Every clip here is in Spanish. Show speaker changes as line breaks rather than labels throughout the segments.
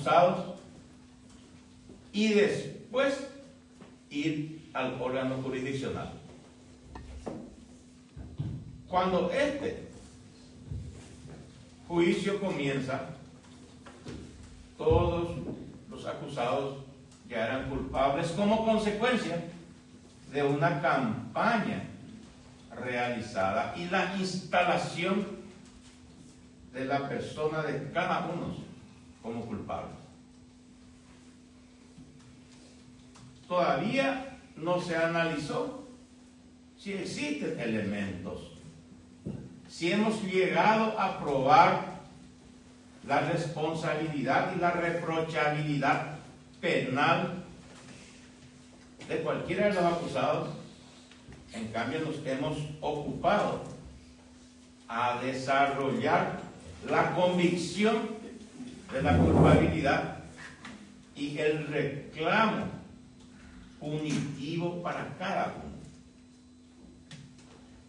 acusados y después ir al órgano jurisdiccional. Cuando este juicio comienza, todos los acusados ya eran culpables como consecuencia de una campaña realizada y la instalación de la persona de cada uno como culpable. Todavía no se analizó si existen elementos, si hemos llegado a probar la responsabilidad y la reprochabilidad penal de cualquiera de los acusados. En cambio, nos hemos ocupado a desarrollar la convicción de la culpabilidad y el reclamo punitivo para cada uno.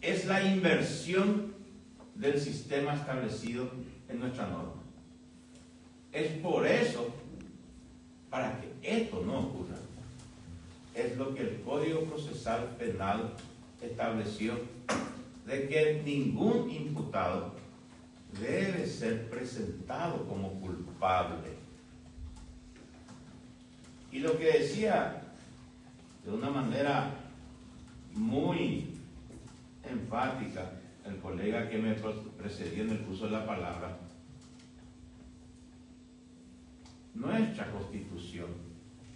Es la inversión del sistema establecido en nuestra norma. Es por eso, para que esto no ocurra, es lo que el Código Procesal Penal estableció, de que ningún imputado debe ser presentado como culpable. Y lo que decía de una manera muy enfática el colega que me precedió en el uso de la palabra, nuestra Constitución,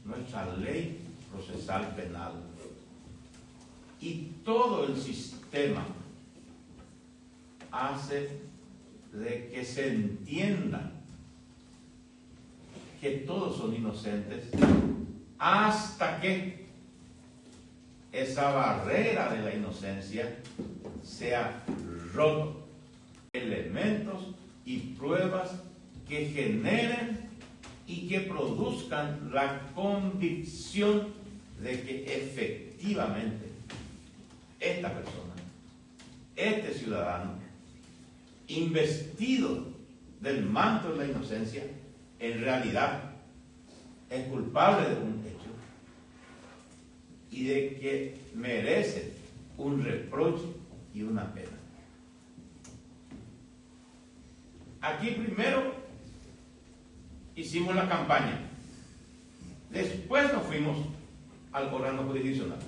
nuestra ley procesal penal y todo el sistema hace de que se entienda que todos son inocentes hasta que esa barrera de la inocencia sea roto. Elementos y pruebas que generen y que produzcan la convicción de que efectivamente esta persona, este ciudadano, investido del manto de la inocencia, en realidad es culpable de un hecho y de que merece un reproche y una pena. Aquí primero hicimos la campaña, después nos fuimos al órgano jurisdiccional.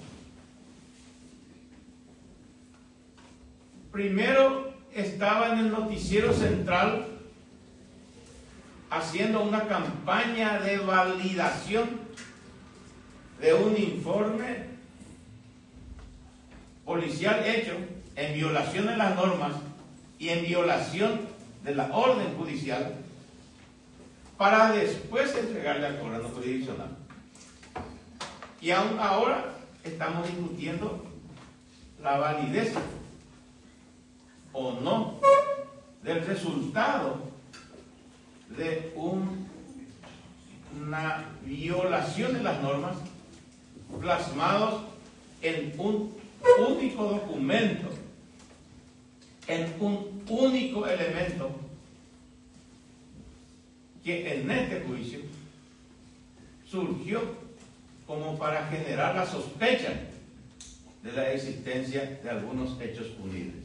Primero estaba en el noticiero central haciendo una campaña de validación de un informe policial hecho en violación de las normas y en violación de la orden judicial, para después entregarle al órgano jurisdiccional. Y aún ahora estamos discutiendo la validez o no del resultado de una violación de las normas plasmados en un único documento, en un único elemento que en este juicio surgió como para generar la sospecha de la existencia de algunos hechos punibles.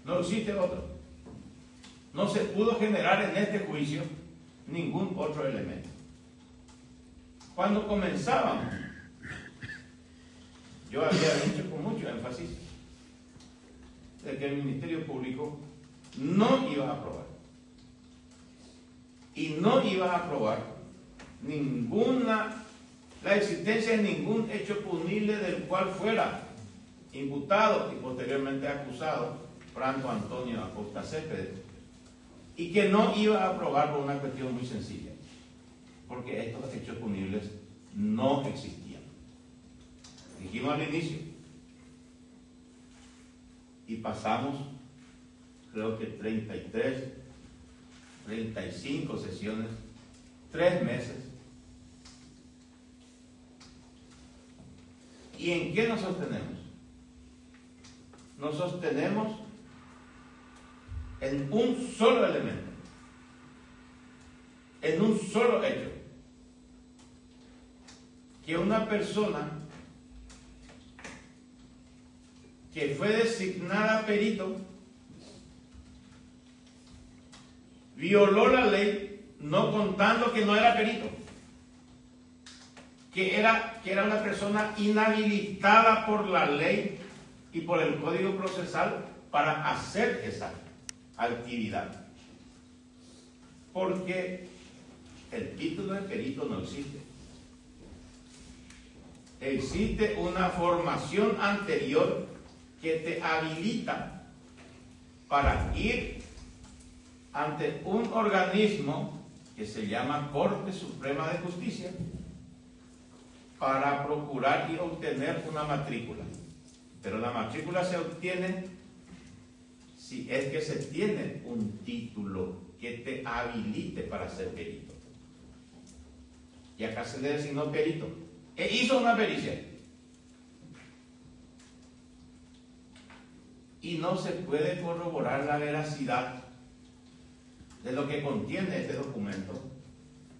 No existe otro. No se pudo generar en este juicio ningún otro elemento. Cuando comenzábamos, yo había dicho con mucho énfasis de que el Ministerio Público no iba a aprobar. Y no iba a aprobar la existencia de ningún hecho punible del cual fuera imputado y posteriormente acusado Franco Antonio Acosta Céspedes, y que no iba a aprobar por una cuestión muy sencilla, porque estos hechos punibles no existían. Dijimos al inicio, y pasamos creo que 33, 35 sesiones, 3 meses. ¿Y en qué nos sostenemos? Nos sostenemos en un solo elemento, en un solo hecho, que una persona que fue designada perito violó la ley, no contando que no era perito, que era una persona inhabilitada por la ley y por el Código Procesal para hacer esa actividad. Porque el título de perito no existe. Existe una formación anterior que te habilita para ir ante un organismo que se llama Corte Suprema de Justicia para procurar y obtener una matrícula. Pero la matrícula se obtiene si es que se tiene un título que te habilite para ser perito. Y acá se le designó perito. E hizo una pericia. Y no se puede corroborar la veracidad de lo que contiene este documento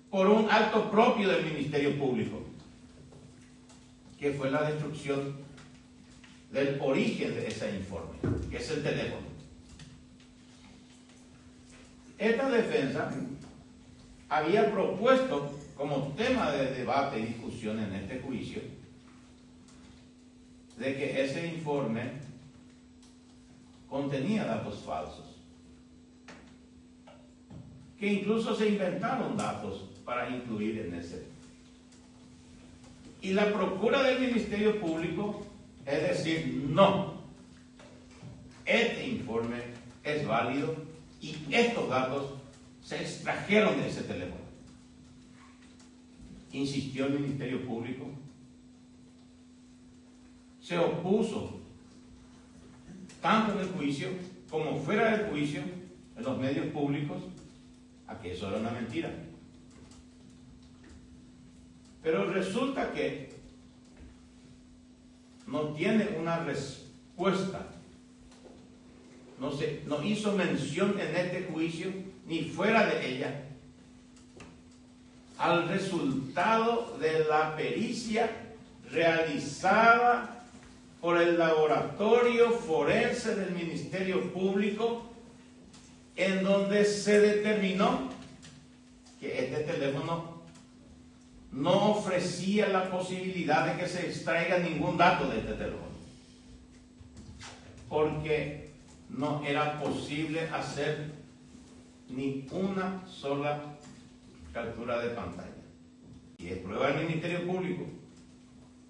por un acto propio del Ministerio Público, que fue la destrucción del origen de ese informe, que es el teléfono. Esta defensa había propuesto como tema de debate y discusión en este juicio de que ese informe contenía datos falsos, que incluso se inventaron datos para incluir en ese. Y la procura del Ministerio Público es decir, no, este informe es válido y estos datos se extrajeron de ese teléfono. Insistió el Ministerio Público, se opuso tanto en el juicio como fuera del juicio, en los medios públicos, a que eso era una mentira. Pero resulta que no tiene una respuesta, no hizo mención en este juicio ni fuera de ella al resultado de la pericia realizada por el laboratorio forense del Ministerio Público, en donde se determinó que este teléfono no ofrecía la posibilidad de que se extraiga ningún dato de este teléfono, porque no era posible hacer ni una sola captura de pantalla. Y es prueba del Ministerio Público.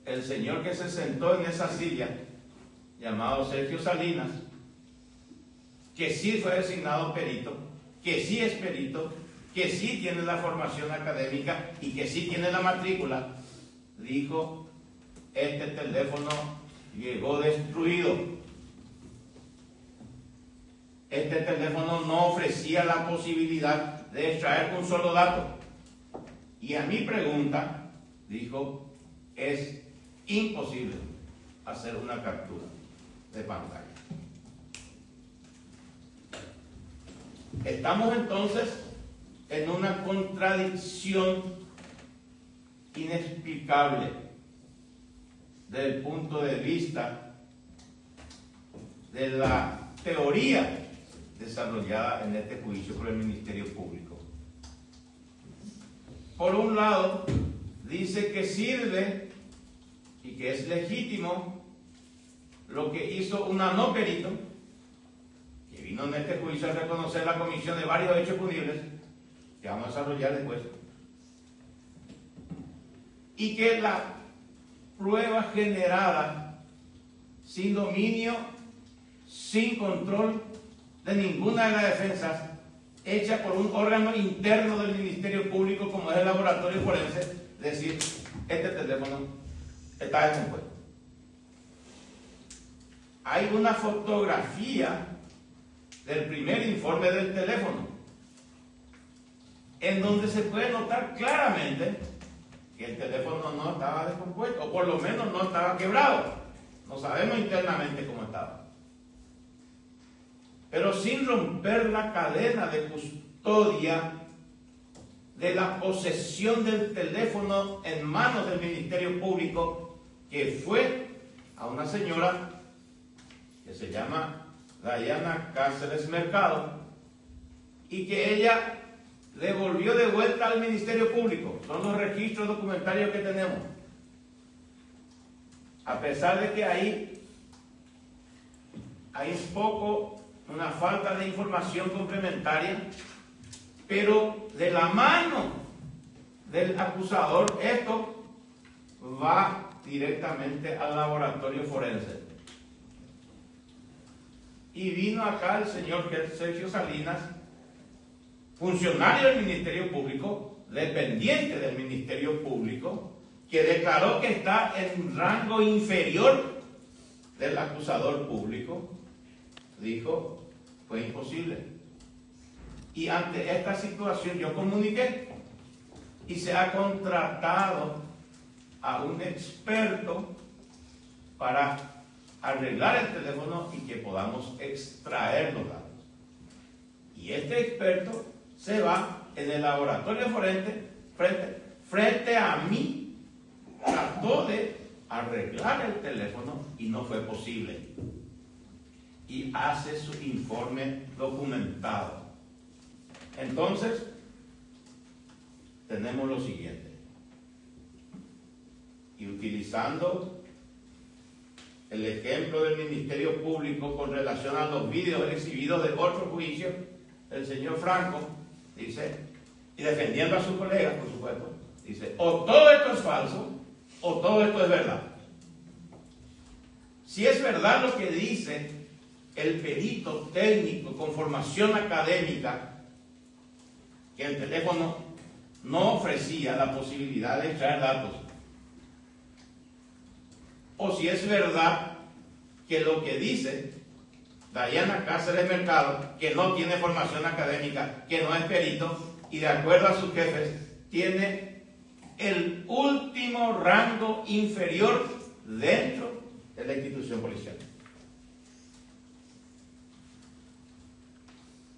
El señor que se sentó en esa silla, llamado Sergio Salinas, que sí fue designado perito, que sí es perito, que sí tiene la formación académica y que sí tiene la matrícula, dijo: este teléfono llegó destruido. Este teléfono no ofrecía la posibilidad de extraer un solo dato. Y a mi pregunta, dijo, es imposible hacer una captura de pantalla. Estamos entonces en una contradicción inexplicable desde el punto de vista de la teoría desarrollada en este juicio por el Ministerio Público. Por un lado, dice que sirve y que es legítimo lo que hizo un no perito, que vino en este juicio a reconocer la comisión de varios hechos punibles, que vamos a desarrollar después, y que la prueba generada sin dominio, sin control de ninguna de las defensas, hecha por un órgano interno del Ministerio Público como es el laboratorio forense, decir, este teléfono está descompuesto. Hay una fotografía del primer informe del teléfono, en donde se puede notar claramente que el teléfono no estaba descompuesto, o por lo menos no estaba quebrado. No sabemos internamente cómo estaba. pero sin romper la cadena de custodia de la posesión del teléfono en manos del Ministerio Público, que fue a una señora que se llama Dayana Cáceres Mercado, y que ella devolvió de vuelta al Ministerio Público. Son los registros documentarios que tenemos. A pesar de que ahí hay un poco una falta de información complementaria, pero de la mano del acusador esto va directamente al laboratorio forense. Y vino acá el señor Sergio Salinas, funcionario del Ministerio Público, dependiente del Ministerio Público, que declaró que está en rango inferior del acusador público. Dijo, fue imposible. Y ante esta situación yo comuniqué y se ha contratado a un experto para arreglar el teléfono y que podamos extraer los datos. Y este experto se va en el laboratorio forense frente a mí, trató de arreglar el teléfono y no fue posible. Y hace su informe documentado. Entonces, tenemos lo siguiente. Y utilizando el ejemplo del Ministerio Público con relación a los vídeos exhibidos de otro juicio, el señor Franco dice, y defendiendo a sus colegas, por supuesto, dice, o todo esto es falso, o todo esto es verdad. Si es verdad lo que dice el perito técnico con formación académica, que el teléfono no ofrecía la posibilidad de extraer datos, o si es verdad que lo que dice Dayana Cáceres Mercado, que no tiene formación académica, que no es perito, y de acuerdo a sus jefes, tiene el último rango inferior dentro de la institución policial.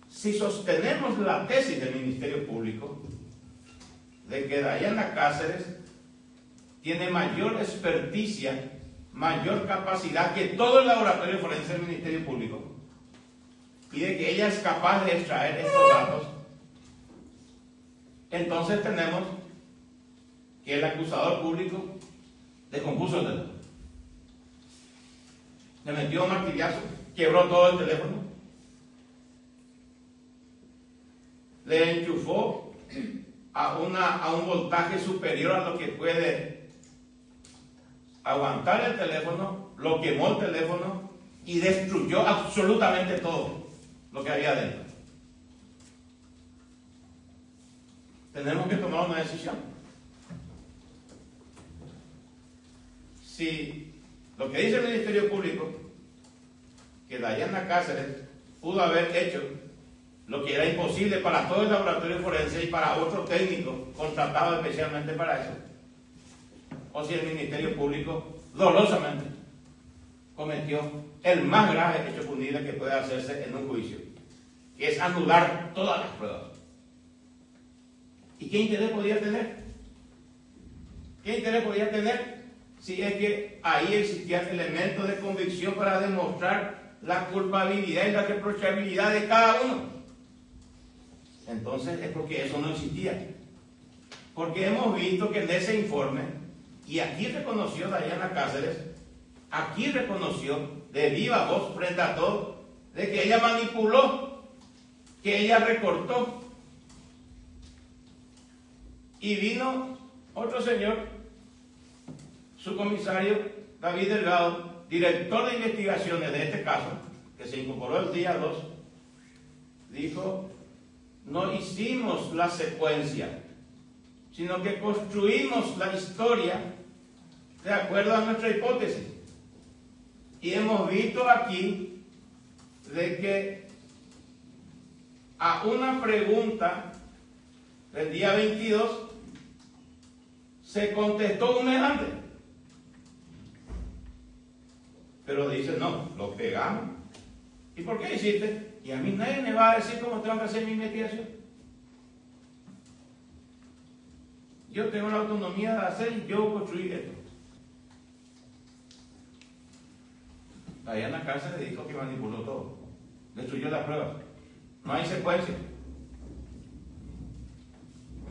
Si sostenemos la tesis del Ministerio Público de que Dayana Cáceres tiene mayor experticia, mayor capacidad que todo el laboratorio forense del Ministerio Público, y de que ella es capaz de extraer estos datos, entonces tenemos que el acusador público descompuso el teléfono, le metió un martillazo, quebró todo el teléfono, le enchufó a un voltaje superior a lo que puede aguantar el teléfono, lo quemó el teléfono y destruyó absolutamente todo lo que había dentro. Tenemos que tomar una decisión. Si lo que dice el Ministerio Público, que Dayana Cáceres pudo haber hecho lo que era imposible para todo el laboratorio forense y para otro técnico contratado especialmente para eso, o si el Ministerio Público dolosamente cometió el más grave hecho punible que puede hacerse en un juicio, que es anular todas las pruebas. ¿Y qué interés podía tener? ¿Qué interés podía tener si es que ahí existían elementos de convicción para demostrar la culpabilidad y la reprochabilidad de cada uno? Entonces es porque eso no existía. Porque hemos visto que en ese informe, y aquí reconoció Dayana Cáceres, aquí reconoció de viva voz frente a todos, de que ella manipuló, que ella recortó. Y vino otro señor, su comisario David Delgado, director de investigaciones de este caso, que se incorporó el día 2, dijo: no hicimos la secuencia, sino que construimos la historia de acuerdo a nuestra hipótesis. Y hemos visto aquí de que a una pregunta del día 22 se contestó un mes antes. Pero dice, no, lo pegamos. ¿Y por qué hiciste? Y a mí nadie me va a decir cómo tengo que hacer mi investigación. Yo tengo la autonomía de hacer y yo construir esto. Diana Cáceres dijo que manipuló todo. Destruyó las pruebas. No hay secuencia.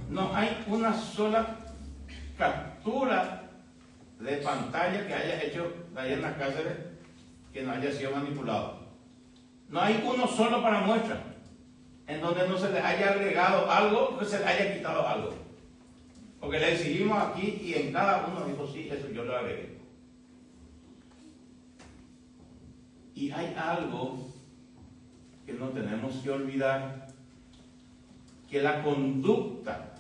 No hay una sola captura de pantalla que haya hecho Diana Cáceres que no haya sido manipulado. No hay uno solo para muestra en donde no se le haya agregado algo, que se le haya quitado algo. Porque le exhibimos aquí y en cada uno dijo, sí, eso yo lo agregué. Y hay algo que no tenemos que olvidar, que la conducta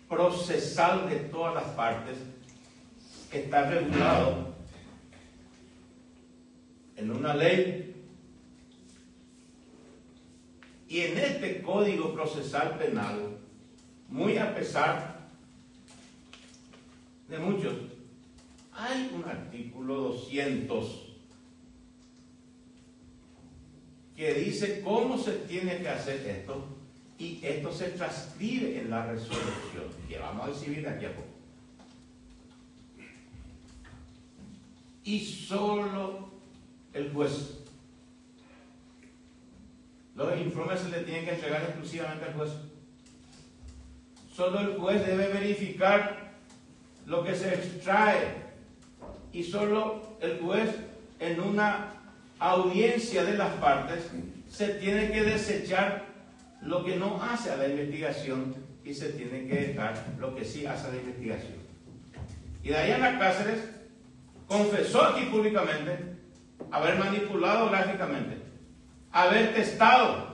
procesal de todas las partes está regulado en una ley. Y en este Código Procesal Penal, muy a pesar de muchos, hay un artículo 200 que dice cómo se tiene que hacer esto, y esto se transcribe en la resolución que vamos a recibir de aquí a poco. Y solo el juez, los informes se le tienen que entregar exclusivamente al juez. Solo el juez debe verificar lo que se extrae, y solo el juez, en una audiencia de las partes, se tiene que desechar lo que no hace a la investigación y se tiene que dejar lo que sí hace a la investigación. Y Diana Cáceres confesó aquí públicamente haber manipulado gráficamente, haber testado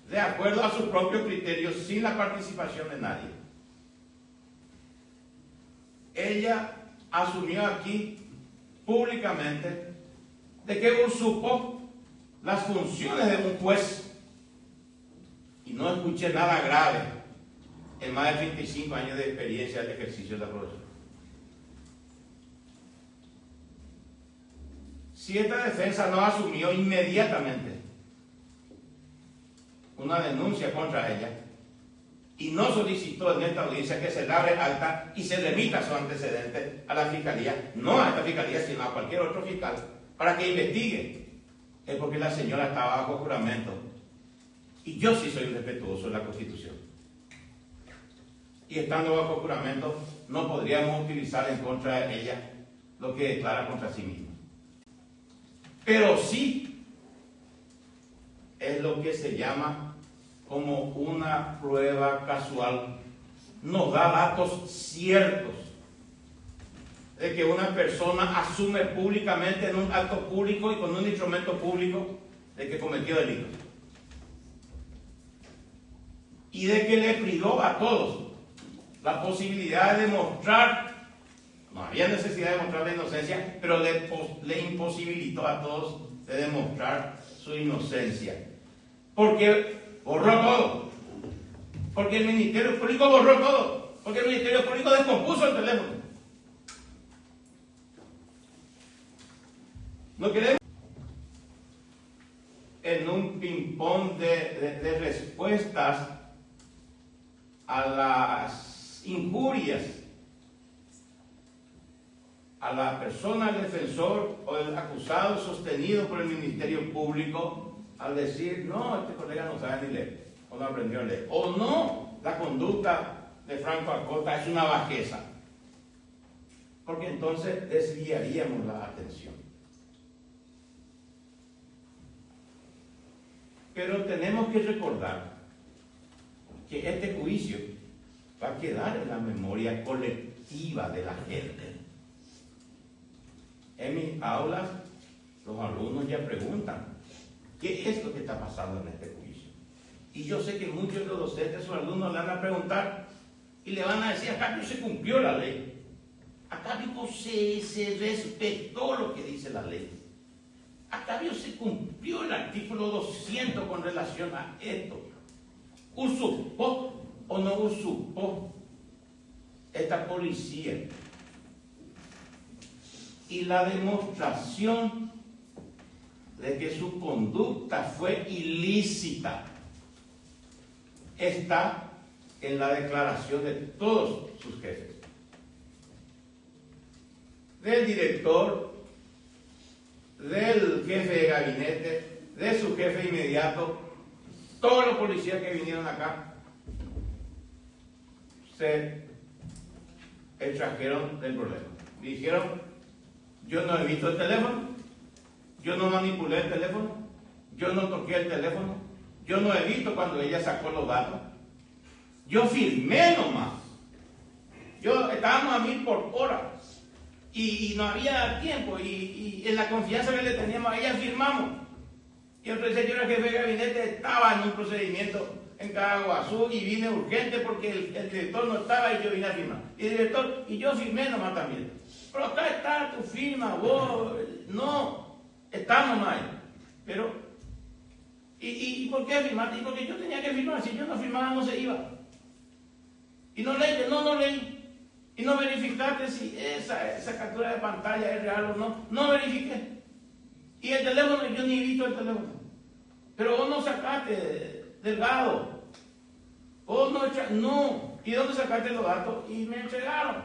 de acuerdo a su propio criterio sin la participación de nadie. Ella asumió aquí públicamente de que usurpó las funciones de un juez, y no escuché nada grave en más de 35 años de experiencia del ejercicio de la profesión. Si esta defensa no asumió inmediatamente una denuncia contra ella y no solicitó en esta audiencia que se le abre alta y se remita su antecedente a la fiscalía, no a esta fiscalía sino a cualquier otro fiscal, para que investigue, es porque la señora estaba bajo juramento. Y yo sí soy respetuoso de la Constitución. Y estando bajo juramento, no podríamos utilizar en contra de ella lo que declara contra sí misma. Pero sí es lo que se llama como una prueba casual. Nos da datos ciertos de que una persona asume públicamente en un acto público y con un instrumento público de que cometió delitos. Y de que le privó a todos la posibilidad de demostrar, no había necesidad de demostrar la inocencia, pero le imposibilitó a todos de demostrar su inocencia. Porque borró todo. Porque el Ministerio Público borró todo. Porque el Ministerio Público descompuso el teléfono. No queremos en un ping-pong de respuestas a las injurias a la persona, al defensor o el acusado sostenido por el Ministerio Público, al decir, no, este colega no sabe ni leer, o no aprendió a leer, o no, la conducta de Franco Acosta es una bajeza, porque entonces desviaríamos la atención. Pero tenemos que recordar que este juicio va a quedar en la memoria colectiva de la gente. En mis aulas, los alumnos ya preguntan, ¿qué es lo que está pasando en este juicio? Y yo sé que muchos de los docentes o alumnos le van a preguntar y le van a decir, acá no se cumplió la ley. Acá no se respetó lo que dice la ley. Acá se cumplió el artículo 200 con relación a esto. ¿Usurpó o no usurpó esta policía? Y la demostración de que su conducta fue ilícita está en la declaración de todos sus jefes. Del director, del jefe de gabinete, de su jefe inmediato, todos los policías que vinieron acá se extrajeron del problema. Dijeron, yo no he visto el teléfono, yo no manipulé el teléfono, yo no toqué el teléfono, yo no he visto cuando ella sacó los datos, yo firmé nomás. Estábamos a 1000 por hora y no había tiempo y en la confianza que le teníamos a ella firmamos. Y el señor jefe de gabinete estaba en un procedimiento en Caraguazú y vine urgente porque el director no estaba y yo vine a firmar. Y el director, y yo firmé nomás también. Pero acá está tu firma, vos, no, está nomás. Pero, ¿y por qué firmaste? Y porque yo tenía que firmar, si yo no firmaba no se iba. Y no leí, no leí. Y no verificaste si esa captura de pantalla es real o no. No verifiqué. Y el teléfono, yo ni he visto el teléfono. Pero vos no sacaste, Delgado. Vos no. ¿Y dónde sacaste los datos? Y me entregaron.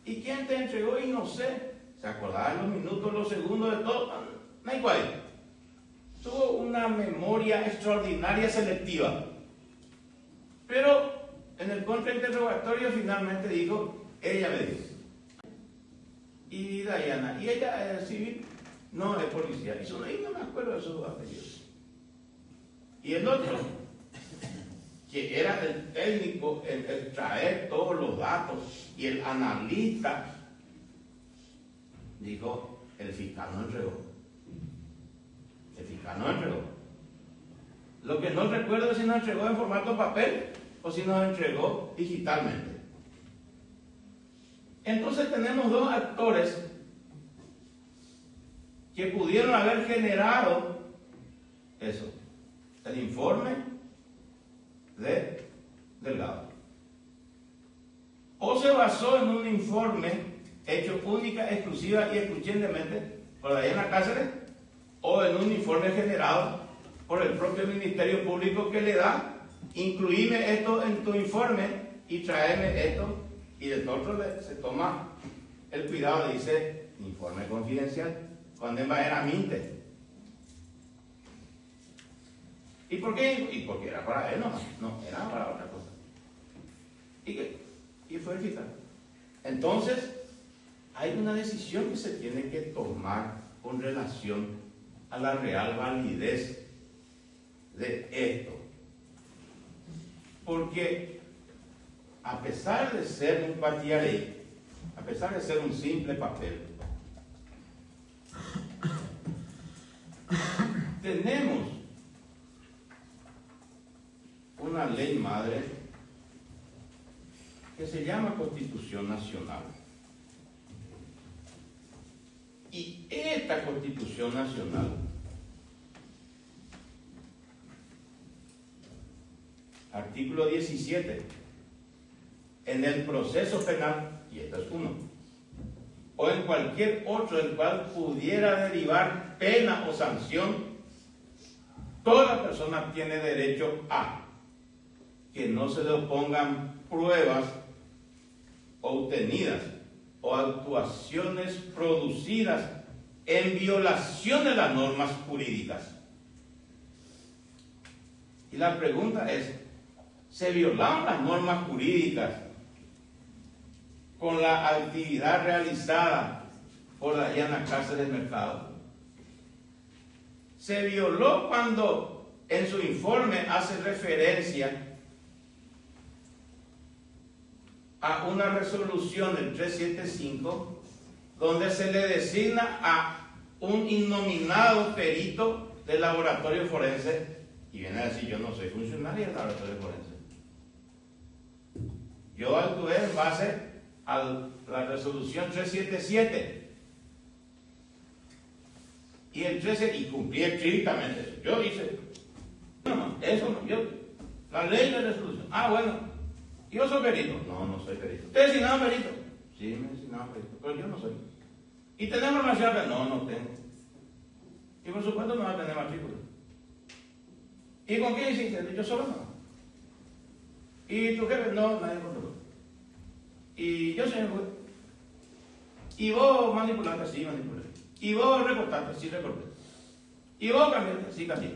¿Y quién te entregó? Y no sé. ¿Se acordaban los minutos, los segundos de todo? No hay cuál. Tuvo una memoria extraordinaria selectiva. Pero en el contrainterrogatorio finalmente dijo, ella me dijo. Y Diana, y ella es civil, no es policía. Y no me acuerdo de sus apellidos. Y el otro, que era el técnico, el traer todos los datos, y el analista, dijo, el fiscal no entregó. El fiscal no entregó. Lo que no recuerdo es si nos entregó en formato papel o si nos entregó digitalmente. Entonces tenemos dos actores que pudieron haber generado eso. El informe de Delgado. O se basó en un informe hecho única, exclusiva y exclusivamente por Diana Cáceres, o en un informe generado por el propio Ministerio Público que le da, incluíme esto en tu informe y tráeme esto, y del otro se toma el cuidado, dice informe confidencial, cuando era minte. ¿Y por qué? Y porque era para él nomás, no, era para otra cosa. Y fue el fiscal. Entonces, hay una decisión que se tiene que tomar con relación a la real validez de esto. Porque a pesar de ser un patiaré, a pesar de ser un simple papel, tenemos una ley madre que se llama Constitución Nacional. Y esta Constitución Nacional artículo 17, en el proceso penal, y esto es uno, o en cualquier otro del cual pudiera derivar pena o sanción, toda persona tiene derecho a que no se le opongan pruebas obtenidas o actuaciones producidas en violación de las normas jurídicas. Y la pregunta es, ¿se violaron las normas jurídicas con la actividad realizada por Diana Cáceres Mercado? Se violó cuando en su informe hace referencia a una resolución del 375 donde se le designa a un innominado perito del laboratorio forense y viene a decir, yo no soy funcionario del laboratorio forense. Yo actué en base a la resolución 377 y el 13 y cumplí estrictamente. Yo hice, eso no, la ley de resolución. Bueno, yo soy perito. No soy perito. ¿Usted es designado perito? Sí, me he designado perito, pero yo no soy. ¿Y tenemos relación? No tengo. Y por supuesto no va a tener matrícula. ¿Y con quién hiciste? Yo solo no. ¿Y tu jefe? No, nadie controló. ¿Y yo, señor juez? ¿Y vos manipulaste? Sí, manipulé. ¿Y vos recortaste? Sí, recorté. ¿Y vos cambiaste? Sí, cambié.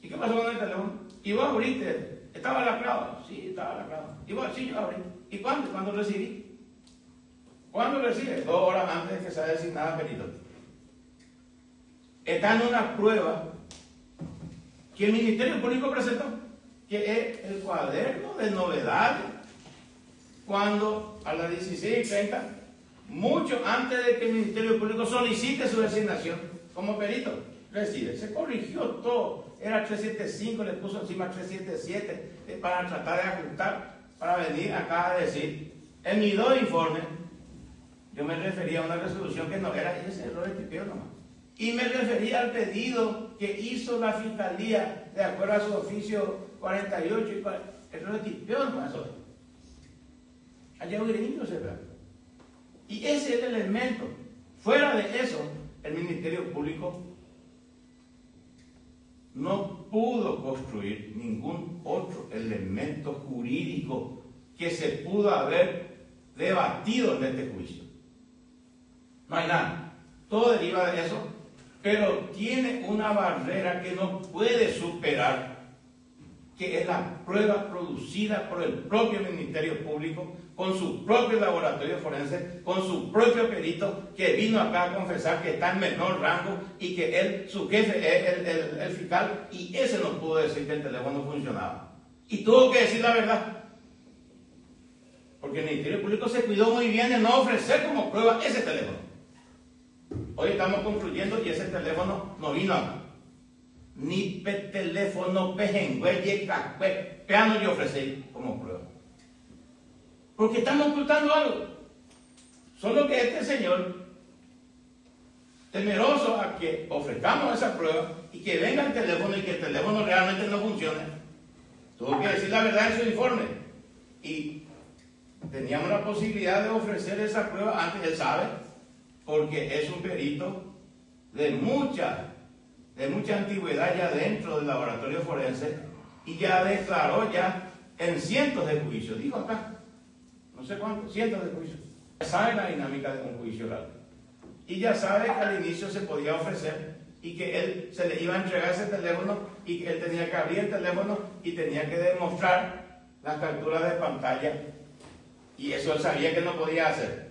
¿Y qué pasó con el teléfono? ¿Y vos abriste? ¿Estaba lacrado? Sí, estaba lacrado. ¿Y vos? Sí, yo abrí. ¿Y cuándo? ¿Cuándo recibí? ¿Cuándo recibe? 2 horas antes de que sea designada perito. Está en una prueba que el Ministerio Público presentó, que es el cuaderno de novedades, cuando a las 16:30, mucho antes de que el Ministerio Público solicite su designación como perito, recibe. Se corrigió todo. Era 375, le puso encima 377 para tratar de ajustar, para venir acá a decir, en mis 2 informes, yo me refería a una resolución que no era, y ese error de tipeo nomás. Y me refería al pedido que hizo la Fiscalía de acuerdo a su oficio 48 y 40. Error de tipeo nomás eso. Allá hubiera ido, ¿verdad? Y ese es el elemento. Fuera de eso, el Ministerio Público no pudo construir ningún otro elemento jurídico que se pudo haber debatido en este juicio. No hay nada. Todo deriva de eso, pero tiene una barrera que no puede superar, que es la prueba producida por el propio Ministerio Público, con su propio laboratorio forense, con su propio perito, que vino acá a confesar que está en menor rango y que él, su jefe es el fiscal, y ese no pudo decir que el teléfono funcionaba. Y tuvo que decir la verdad. Porque el Ministerio Público se cuidó muy bien de no ofrecer como prueba ese teléfono. Hoy estamos concluyendo y ese teléfono no vino acá. Ni teléfono pejengüeye, cacue, peano yo ofrecí como prueba. Porque estamos ocultando algo. Solo que este señor, temeroso a que ofrezcamos esa prueba y que venga el teléfono y que el teléfono realmente no funcione, tuvo que decir la verdad en su informe. Y teníamos la posibilidad de ofrecer esa prueba antes, él sabe, porque es un perito de mucha antigüedad ya dentro del laboratorio forense y ya declaró ya en cientos de juicios, dijo acá, no sé cuántos, cientos de juicios. Ya sabe la dinámica de un juicio oral. Y ya sabe que al inicio se podía ofrecer y que él se le iba a entregar ese teléfono y que él tenía que abrir el teléfono y tenía que demostrar las capturas de pantalla. Y eso él sabía que no podía hacer.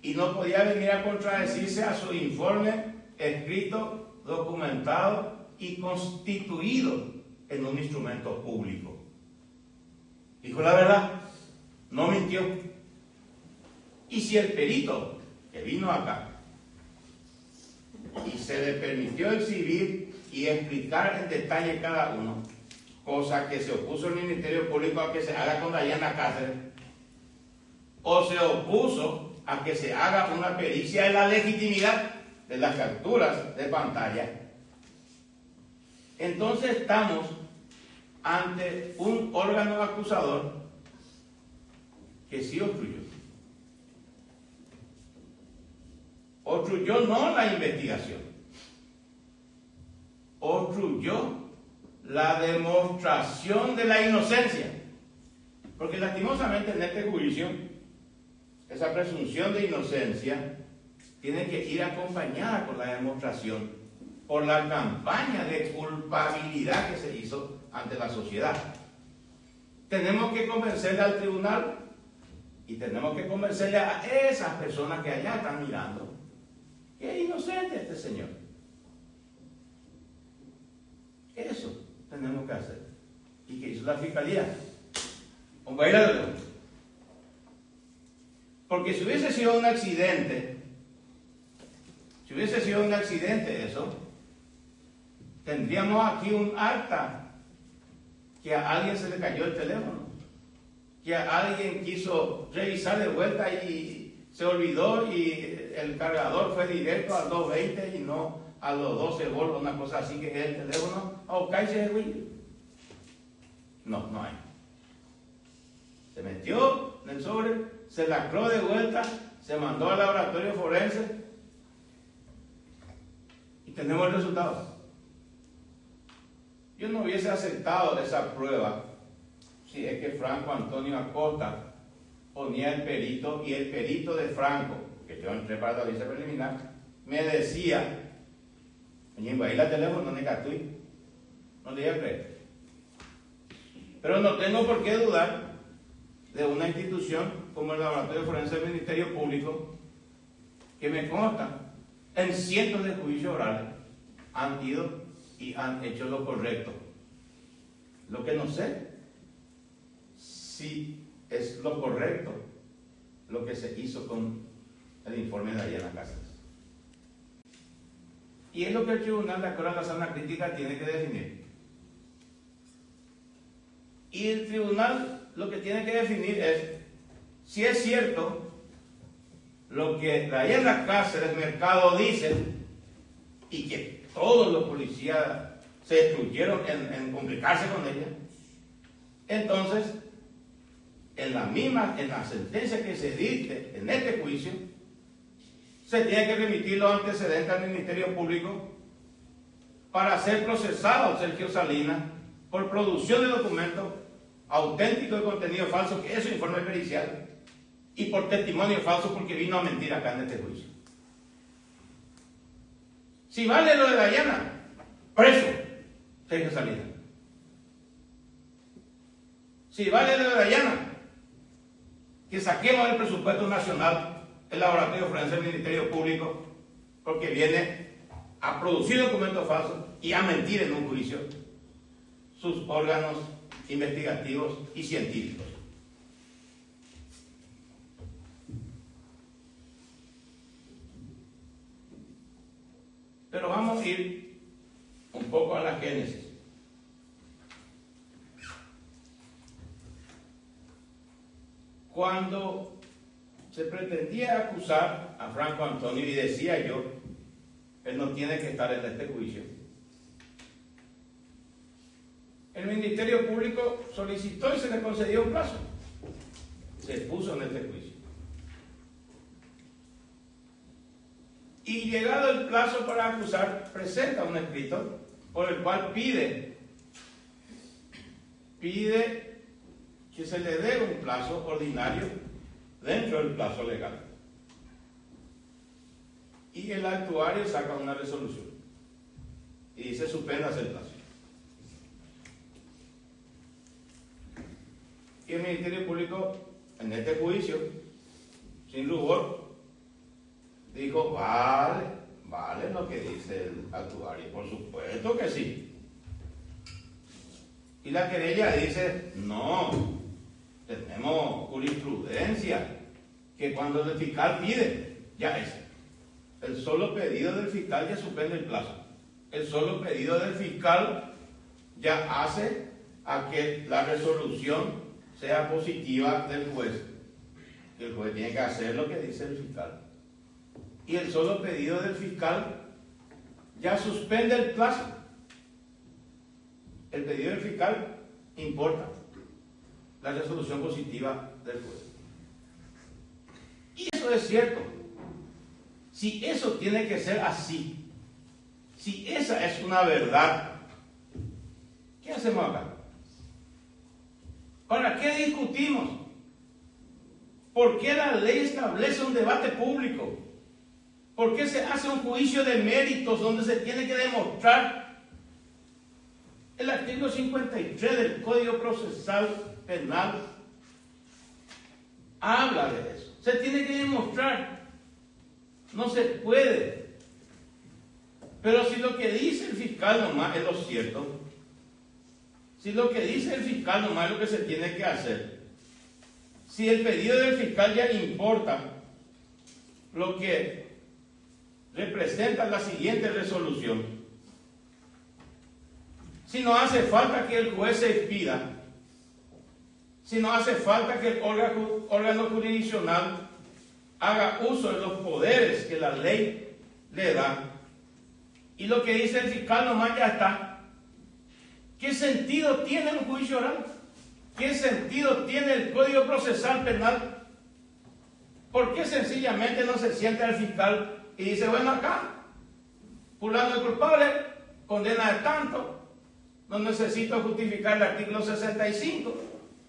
Y no podía venir a contradecirse a su informe escrito, documentado y constituido en un instrumento público. Dijo la verdad, no mintió. Y si el perito que vino acá y se le permitió exhibir y explicar en detalle cada uno, cosa que se opuso el Ministerio Público a que se haga con Dayana Cáceres, o se opuso a que se haga una pericia de la legitimidad de las capturas de pantalla, entonces estamos ante un órgano acusador que sí obstruyó. Obstruyó no la investigación, obstruyó la demostración de la inocencia, porque lastimosamente en este juicio esa presunción de inocencia tiene que ir acompañada por la demostración, por la campaña de culpabilidad que se hizo ante la sociedad. Tenemos que convencerle al tribunal y tenemos que convencerle a esas personas que allá están mirando que es inocente este señor. Eso tenemos que hacer. ¿Y qué hizo la Fiscalía? Porque si hubiese sido un accidente, eso, tendríamos aquí un acta que a alguien se le cayó el teléfono, que a alguien quiso revisar de vuelta y se olvidó y el cargador fue directo al 220 y no a los 12 volts, una cosa así, que es el teléfono, o caíse el Windows. No, no hay. Se metió en el sobre, se lacró de vuelta, se mandó al laboratorio forense Y tenemos el resultado. Yo no hubiese aceptado esa prueba si es que Franco Antonio Acosta ponía el perito y el perito de Franco, que yo entré para la audiencia preliminar, me decía, ahí la teléfono no necatui, no le iba a creer. Pero no tengo por qué dudar de una institución como el Laboratorio Forense del Ministerio Público, que me consta en cientos de juicios orales han ido y han hecho lo correcto. Lo que no sé si es lo correcto lo que se hizo con el informe de Dayana Cáceres. Y es lo que el Tribunal, de acuerdo a la sana crítica, tiene que definir. Y el Tribunal lo que tiene que definir es si es cierto lo que Dayana Cáceres Mercado dice y que todos los policías se destruyeron en complicarse con ella. Entonces, en la sentencia que se dicte en este juicio, se tiene que remitir los antecedentes al Ministerio Público para ser procesado Sergio Salinas por producción de documentos auténticos de contenido falso, que es su informe pericial, y por testimonio falso porque vino a mentir acá en este juicio. Si vale lo de Dayana, preso Sergio Salinas. Si vale lo de Dayana, que saquemos del presupuesto nacional el Laboratorio Forense del Ministerio Público, porque viene a producir documentos falsos y a mentir en un juicio sus órganos investigativos y científicos. Pero vamos a ir un poco a la génesis. Cuando se pretendía acusar a Franco Antonio, y decía yo, él no tiene que estar en este juicio, el Ministerio Público solicitó y se le concedió un plazo. Se puso en este juicio. Y llegado el plazo para acusar, presenta un escrito por el cual pide que se le dé un plazo ordinario dentro del plazo legal. Y el actuario saca una resolución y dice: suspéndase el plazo. Y el Ministerio Público, en este juicio, sin rubor, dijo: vale lo que dice el actuario. Por supuesto que sí. Y la querella dice: no, tenemos jurisprudencia, que cuando el fiscal pide, ya es. El solo pedido del fiscal ya suspende el plazo. El solo pedido del fiscal ya hace a que la resolución sea positiva del juez. El juez tiene que hacer lo que dice el fiscal. Y el solo pedido del fiscal ya suspende el plazo. El pedido del fiscal importa la resolución positiva del juez. Y eso es cierto. Si eso tiene que ser así, si esa es una verdad, ¿qué hacemos acá? ¿Para qué discutimos? ¿Por qué la ley establece un debate público? ¿Por qué se hace un juicio de méritos donde se tiene que demostrar? El artículo 53 del Código Procesal Penal habla de eso. Se tiene que demostrar. No se puede. Pero si lo que dice el fiscal nomás es lo cierto, si lo que dice el fiscal nomás es lo que se tiene que hacer, si el pedido del fiscal ya importa lo que representa la siguiente resolución, si no hace falta que el juez se expida, si no hace falta que el órgano jurisdiccional haga uso de los poderes que la ley le da, y lo que dice el fiscal nomás ya está, ¿qué sentido tiene un juicio oral? ¿Qué sentido tiene el Código Procesal Penal? ¿Por qué sencillamente no se sienta el fiscal y dice: bueno, acá fulano es culpable, condena de tanto, no necesito justificar el artículo 65,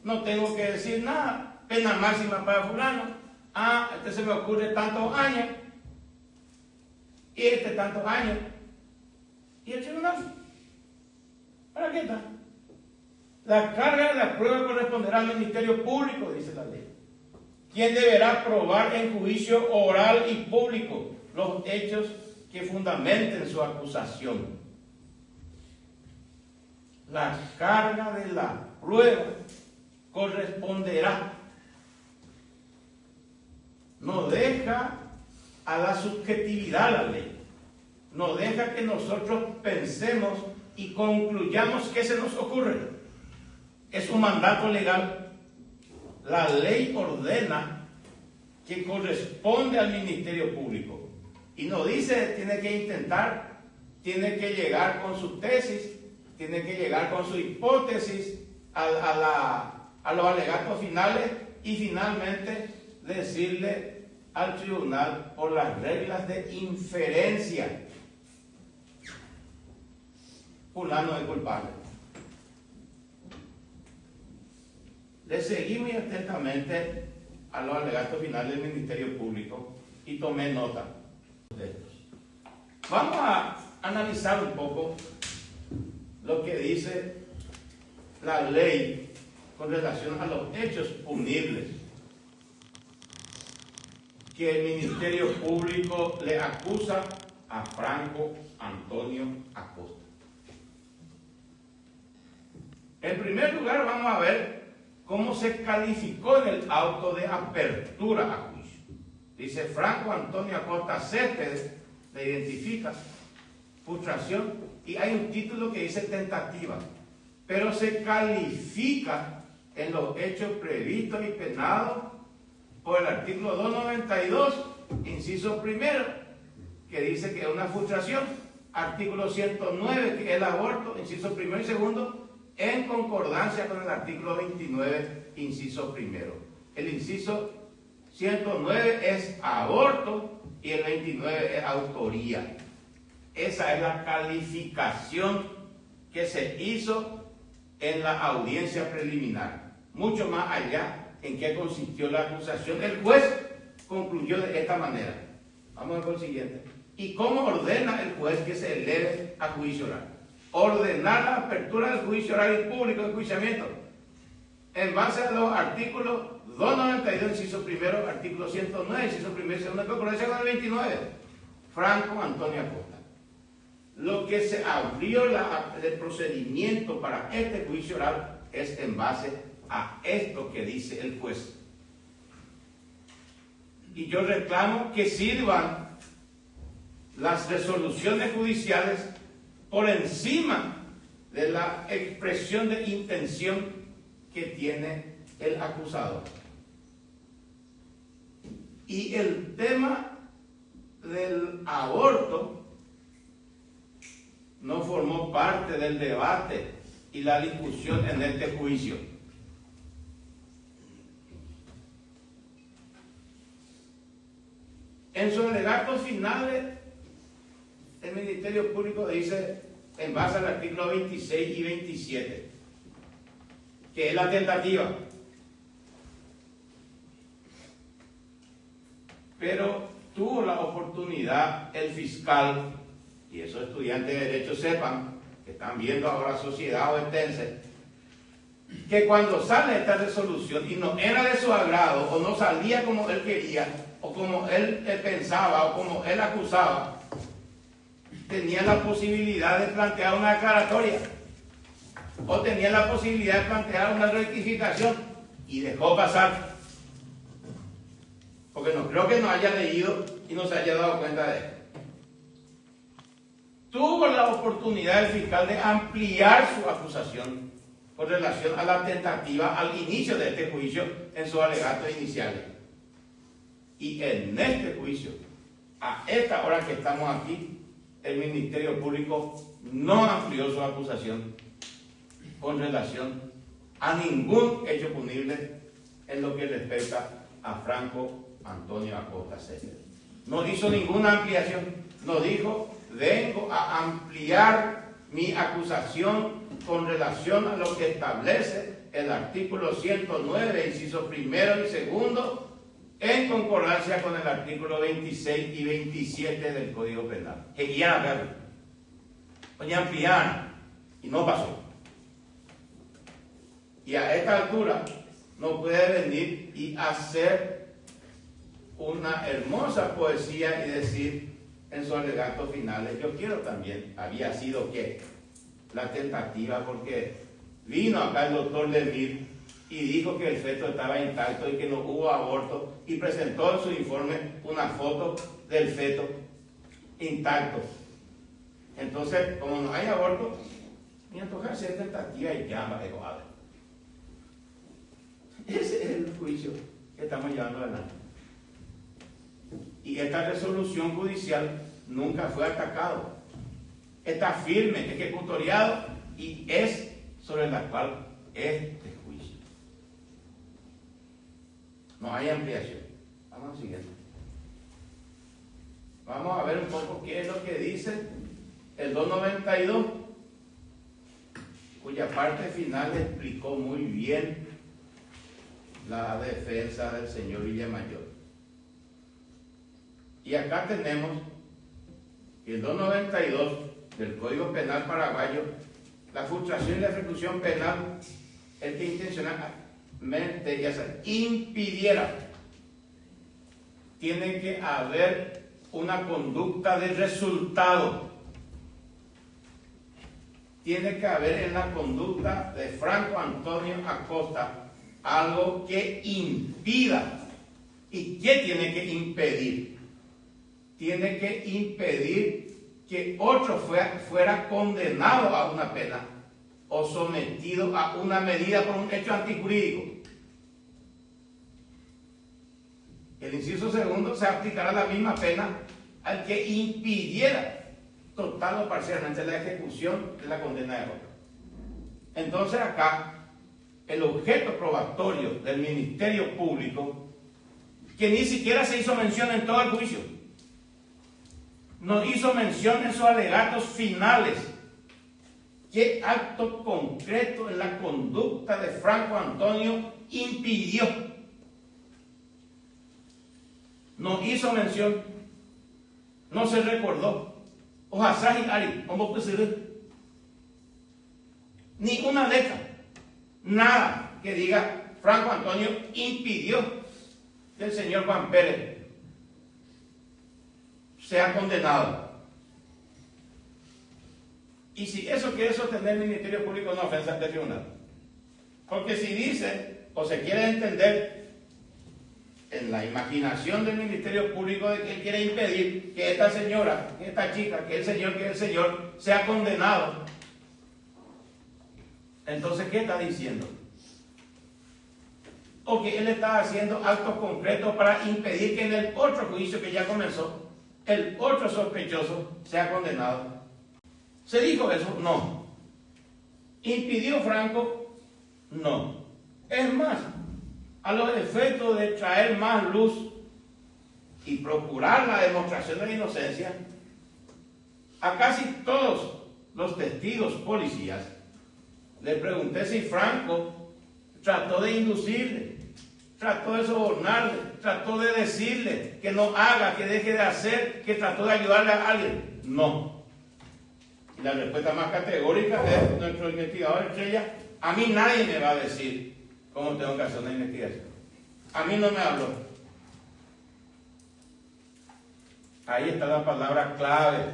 no tengo que decir nada, pena máxima para fulano, se me ocurre tantos años, y tantos años, y el tribunal, ¿para qué está? La carga de la prueba corresponderá al Ministerio Público, dice la ley, quien deberá probar en juicio oral y público los hechos que fundamenten su acusación. La carga de la prueba corresponderá. No deja a la subjetividad la ley. No deja que nosotros pensemos y concluyamos qué se nos ocurre. Es un mandato legal. La ley ordena que corresponde al Ministerio Público. Y no dice, tiene que intentar, tiene que llegar con su tesis, tiene que llegar con su hipótesis a los alegatos finales y finalmente decirle al tribunal por las reglas de inferencia, fulano es culpable. Le seguí muy atentamente a los alegatos finales del Ministerio Público y tomé nota de estos. Vamos a analizar un poco lo que dice la ley con relación a los hechos punibles que el Ministerio Público le acusa a Franco Antonio Acosta. En primer lugar, vamos a ver cómo se calificó en el auto de apertura a juicio. Dice Franco Antonio Acosta Céspedes, le identifica, frustración, y hay un título que dice tentativa, pero se califica en los hechos previstos y penados por el artículo 292, inciso primero, que dice que es una frustración, artículo 109, que es el aborto, inciso primero y segundo, en concordancia con el artículo 29, inciso primero. El inciso 109 es aborto y el 29 es autoría. Esa es la calificación que se hizo en la audiencia preliminar. Mucho más allá en qué consistió la acusación. El juez concluyó de esta manera. Vamos al siguiente. ¿Y cómo ordena el juez que se eleve a juicio oral? Ordenar la apertura del juicio oral y público de enjuiciamiento en base a los artículos 292, inciso primero, artículo 109, inciso primero y segundo, en concordancia con el 29. Franco Antonio Acosta. Lo que se abrió el procedimiento para este juicio oral es en base a esto que dice el juez. Y yo reclamo que sirvan las resoluciones judiciales por encima de la expresión de intención que tiene el acusado. Y el tema del aborto no formó parte del debate y la discusión en este juicio. En sus alegatos finales, el Ministerio Público dice, en base al artículo 26 y 27, que es la tentativa. Pero tuvo la oportunidad el fiscal, y esos estudiantes de Derecho sepan, que están viendo ahora Sociedad Oestense, que cuando sale esta resolución y no era de su agrado, o no salía como él quería, o como él pensaba, o como él acusaba, tenía la posibilidad de plantear una declaratoria, o tenía la posibilidad de plantear una rectificación, y dejó pasar. Porque no creo que no haya leído y no se haya dado cuenta de él. Tuvo la oportunidad el fiscal de ampliar su acusación con relación a la tentativa al inicio de este juicio en sus alegatos iniciales. Y en este juicio, a esta hora que estamos aquí, el Ministerio Público no amplió su acusación con relación a ningún hecho punible en lo que respecta a Franco Antonio Acosta Céspedes. No hizo ninguna ampliación, no dijo vengo a ampliar mi acusación con relación a lo que establece el artículo 109, incisos primero y segundo, en concordancia con el artículo 26 y 27 del Código Penal. Y ampliar, y no pasó. Y a esta altura no puede venir y hacer una hermosa poesía y decir en sus alegatos finales, yo quiero también, había sido que la tentativa, porque vino acá el doctor Lemir y dijo que el feto estaba intacto y que no hubo aborto, y presentó en su informe una foto del feto intacto. Entonces, como no hay aborto, ni antoja hacer tentativa y llama, dijo, a ver. Ese es el juicio que estamos llevando adelante. Y esta resolución judicial nunca fue atacado. Está firme, ejecutoriado, y es sobre la cual este juicio. No hay ampliación. Vamos al siguiente. Vamos a ver un poco qué es lo que dice el 292, cuya parte final explicó muy bien la defensa del señor Villamayor. Y acá tenemos el 292 del Código Penal paraguayo, la frustración y la ejecución penal es que intencionalmente ya se impidiera. Tiene que haber una conducta de resultado. Tiene que haber en la conducta de Franco Antonio Acosta algo que impida. ¿Y qué tiene que impedir? Tiene que impedir que otro fuera condenado a una pena o sometido a una medida por un hecho antijurídico. El inciso segundo, se aplicará la misma pena al que impidiera total o parcialmente la ejecución de la condena de otro. Entonces acá el objeto probatorio del Ministerio Público, que ni siquiera se hizo mención en todo el juicio, no hizo mención en sus alegatos finales, qué acto concreto en la conducta de Franco Antonio impidió. No hizo mención, no se recordó. Ojasaji Ari, ni una letra, nada que diga Franco Antonio impidió que el señor Juan Pérez sea condenado. Y si eso quiere sostener el Ministerio Público, no ofensa ante el tribunal. Porque si dice, o se quiere entender en la imaginación del Ministerio Público de que él quiere impedir que esta señora, que esta chica, que el señor sea condenado, entonces ¿qué está diciendo? O que él está haciendo actos concretos para impedir que en el otro juicio que ya comenzó, el otro sospechoso sea condenado. ¿Se dijo eso? No. ¿Impidió Franco? No. Es más, a los efectos de traer más luz y procurar la demostración de la inocencia, a casi todos los testigos policías le pregunté si Franco trató de inducirle, trató de sobornarle, trató de decirle que no haga, que deje de hacer, que trató de ayudarle a alguien. No. Y la respuesta más categórica de nuestro investigador estrella: a mí nadie me va a decir cómo tengo que hacer una investigación. A mí no me habló. Ahí está la palabra clave.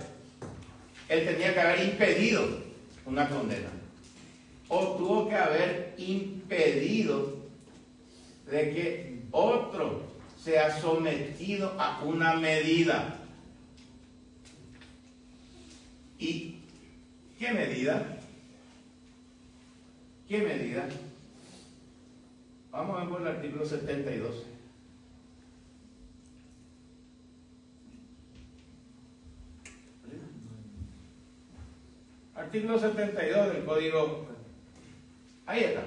Él tenía que haber impedido una condena, o tuvo que haber impedido de que otro sea sometido a una medida. ¿Y qué medida? ¿Qué medida? Vamos a ver por el artículo 72. Artículo 72 del Código. Ahí está.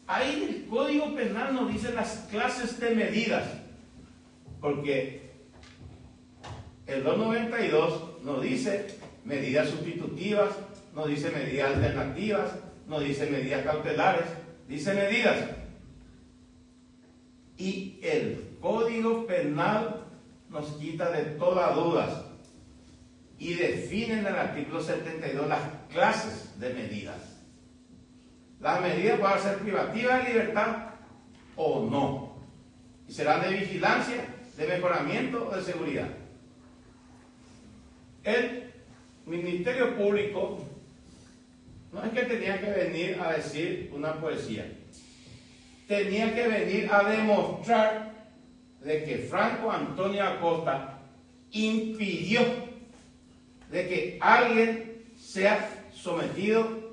Ahí el Código Penal nos dice las clases de medidas, porque el 292 no dice medidas sustitutivas, no dice medidas alternativas, no dice medidas cautelares, dice medidas. Y el Código Penal nos quita de todas dudas y define en el artículo 72 las clases de medidas. Las medidas pueden ser privativas de libertad o no, y serán de vigilancia, de mejoramiento o de seguridad. El Ministerio Público no es que tenía que venir a decir una poesía, tenía que venir a demostrar de que Franco Antonio Acosta impidió de que alguien sea sometido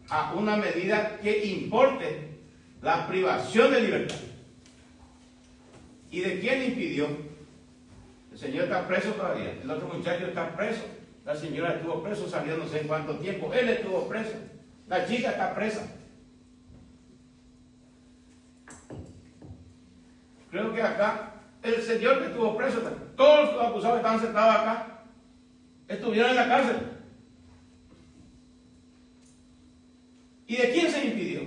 a una medida que importe la privación de libertad. ¿Y de quién impidió? El señor está preso todavía, el otro muchacho está preso, la señora estuvo preso, salió no sé en cuánto tiempo, él estuvo preso, la chica está presa. Creo que acá, el señor que estuvo preso, todos los acusados que estaban sentados acá, estuvieron en la cárcel. ¿Y de quién se impidió?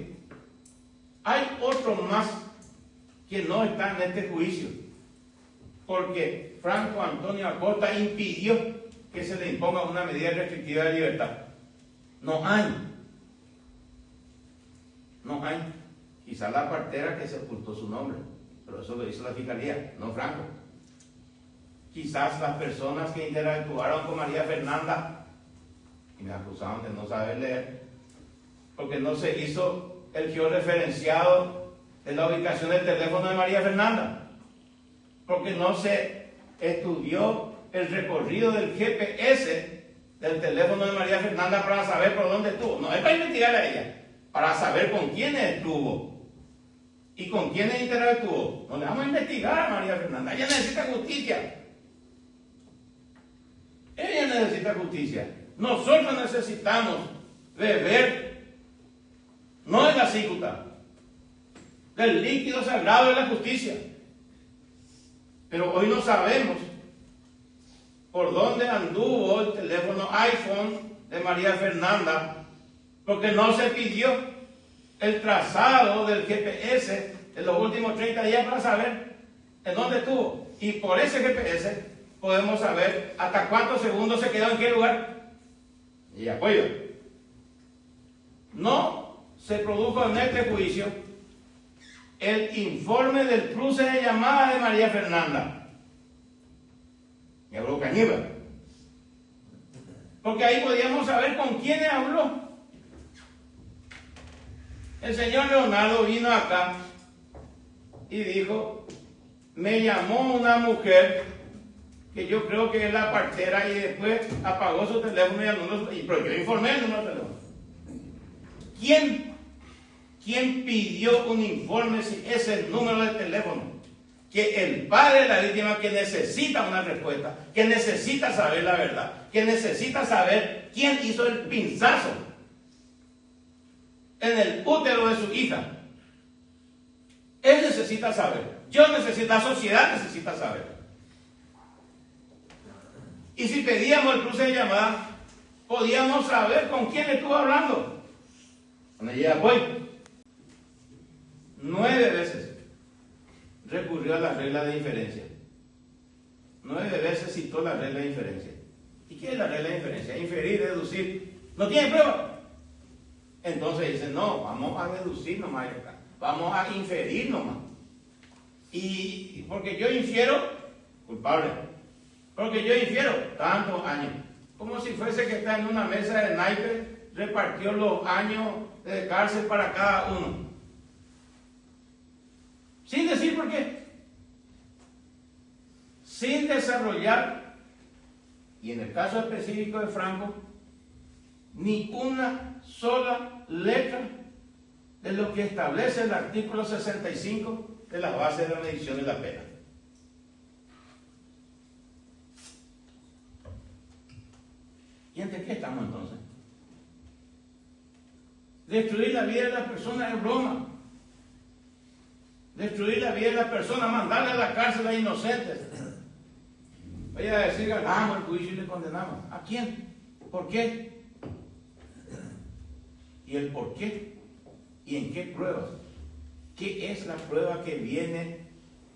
Hay otro más que no está en este juicio, porque Franco Antonio Acosta impidió que se le imponga una medida restrictiva de libertad. No hay. Quizá la partera que se ocultó su nombre, pero eso lo hizo la fiscalía, no Franco. Quizás las personas que interactuaron con María Fernanda y me acusaron de no saber leer, porque no se hizo el georreferenciado de la ubicación del teléfono de María Fernanda, porque no se estudió el recorrido del GPS del teléfono de María Fernanda para saber por dónde estuvo. No es para investigar a ella, para saber con quiénes estuvo y con quiénes interactuó. No le vamos a investigar a María Fernanda, ella necesita justicia. Ella necesita justicia. Nosotros necesitamos beber, no de la cicuta, del líquido sagrado de la justicia. Pero hoy no sabemos por dónde anduvo el teléfono iPhone de María Fernanda, porque no se pidió el trazado del GPS en los últimos 30 días para saber en dónde estuvo. Y por ese GPS podemos saber hasta cuántos segundos se quedó en qué lugar. Y apoyo. No se produjo en este juicio el informe del cruce de llamadas de María Fernanda. Y habló Cañiba. Porque ahí podíamos saber con quiénes habló. El señor Leonardo vino acá y dijo, me llamó una mujer que yo creo que es la partera, y después apagó su teléfono pero yo informé el número de teléfono. ¿Quién pidió un informe si es el número de teléfono? Que el padre de la víctima, que necesita una respuesta, que necesita saber la verdad, que necesita saber quién hizo el pinzazo en el útero de su hija. Él necesita saber. Yo necesito, la sociedad necesita saber. Y si pedíamos el cruce de llamada, podíamos saber con quién estuvo hablando. Cuando llega voy. 9 veces recurrió a la regla de inferencia. 9 veces citó la regla de inferencia. ¿Y qué es la regla de inferencia? Inferir, deducir. ¿No tiene prueba? Entonces dicen, no, vamos a deducir nomás acá. Vamos a inferir nomás. Y porque yo infiero, culpable. Porque yo infiero tantos años. Como si fuese que está en una mesa de naipes, repartió los años de cárcel para cada uno. Sin decir por qué. Sin desarrollar, y en el caso específico de Franco, ni una sola letra de lo que establece el artículo 65 de las bases de la medición de la pena. ¿Y ante qué estamos entonces? Destruir la vida de las personas es broma. Destruir la vida de las personas, mandarle a la cárcel a inocentes. Vaya a decir, ganamos el juicio y le condenamos. ¿A quién? ¿Por qué? ¿Y el por qué? ¿Y en qué pruebas? ¿Qué es la prueba que viene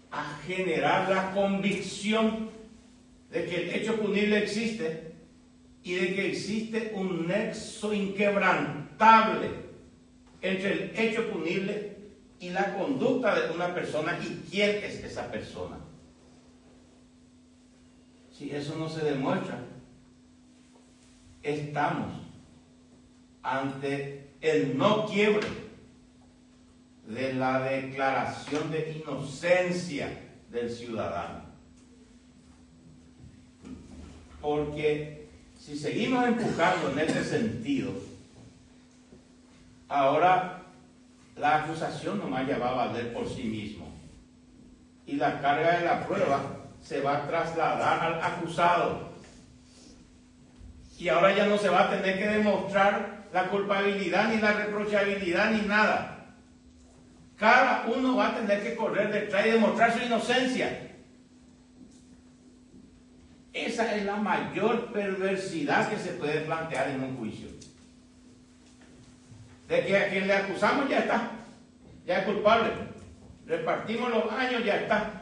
a generar la convicción de que el hecho punible existe y de que existe un nexo inquebrantable entre el hecho punible y la conducta de una persona y quién es esa persona? Si eso no se demuestra, estamos ante el no quiebre de la declaración de inocencia del ciudadano. Porque si seguimos empujando en este sentido, ahora la acusación nomás ya va a valer por sí mismo. Y la carga de la prueba se va a trasladar al acusado. Y ahora ya no se va a tener que demostrar la culpabilidad, ni la reprochabilidad, ni nada. Cada uno va a tener que correr detrás y demostrar su inocencia. Esa es la mayor perversidad que se puede plantear en un juicio. De que a quien le acusamos ya está, ya es culpable. Repartimos los años, ya está.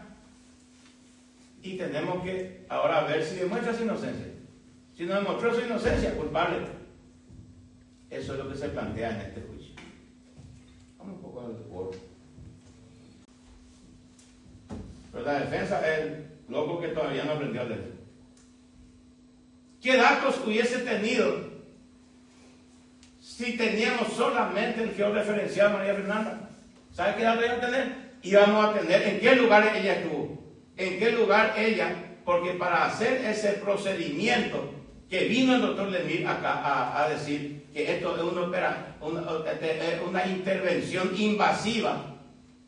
Y tenemos que ahora ver si demuestra su inocencia. Si no demostró su inocencia, culpable. Eso es lo que se plantea en este juicio. Vamos un poco al foro. Pero la defensa es el loco que todavía no aprendió a leer. ¿Qué datos hubiese tenido si teníamos solamente el georreferencial de María Fernanda? ¿Sabe qué datos iban a tener? Íbamos a tener en qué lugar ella estuvo, en qué lugar ella, porque para hacer ese procedimiento que vino el doctor Lemir acá a decir que esto es una intervención invasiva,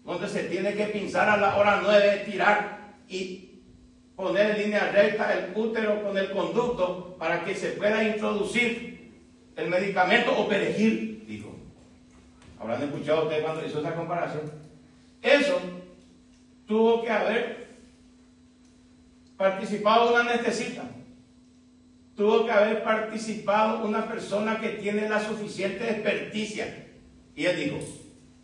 donde se tiene que pinzar a la hora 9, tirar y poner en línea recta el útero con el conducto para que se pueda introducir el medicamento o perejil, dijo. Habrán escuchado ustedes cuando hizo esa comparación. Eso tuvo que haber participado una anestesista. Tuvo que haber participado una persona que tiene la suficiente experticia. Y él dijo,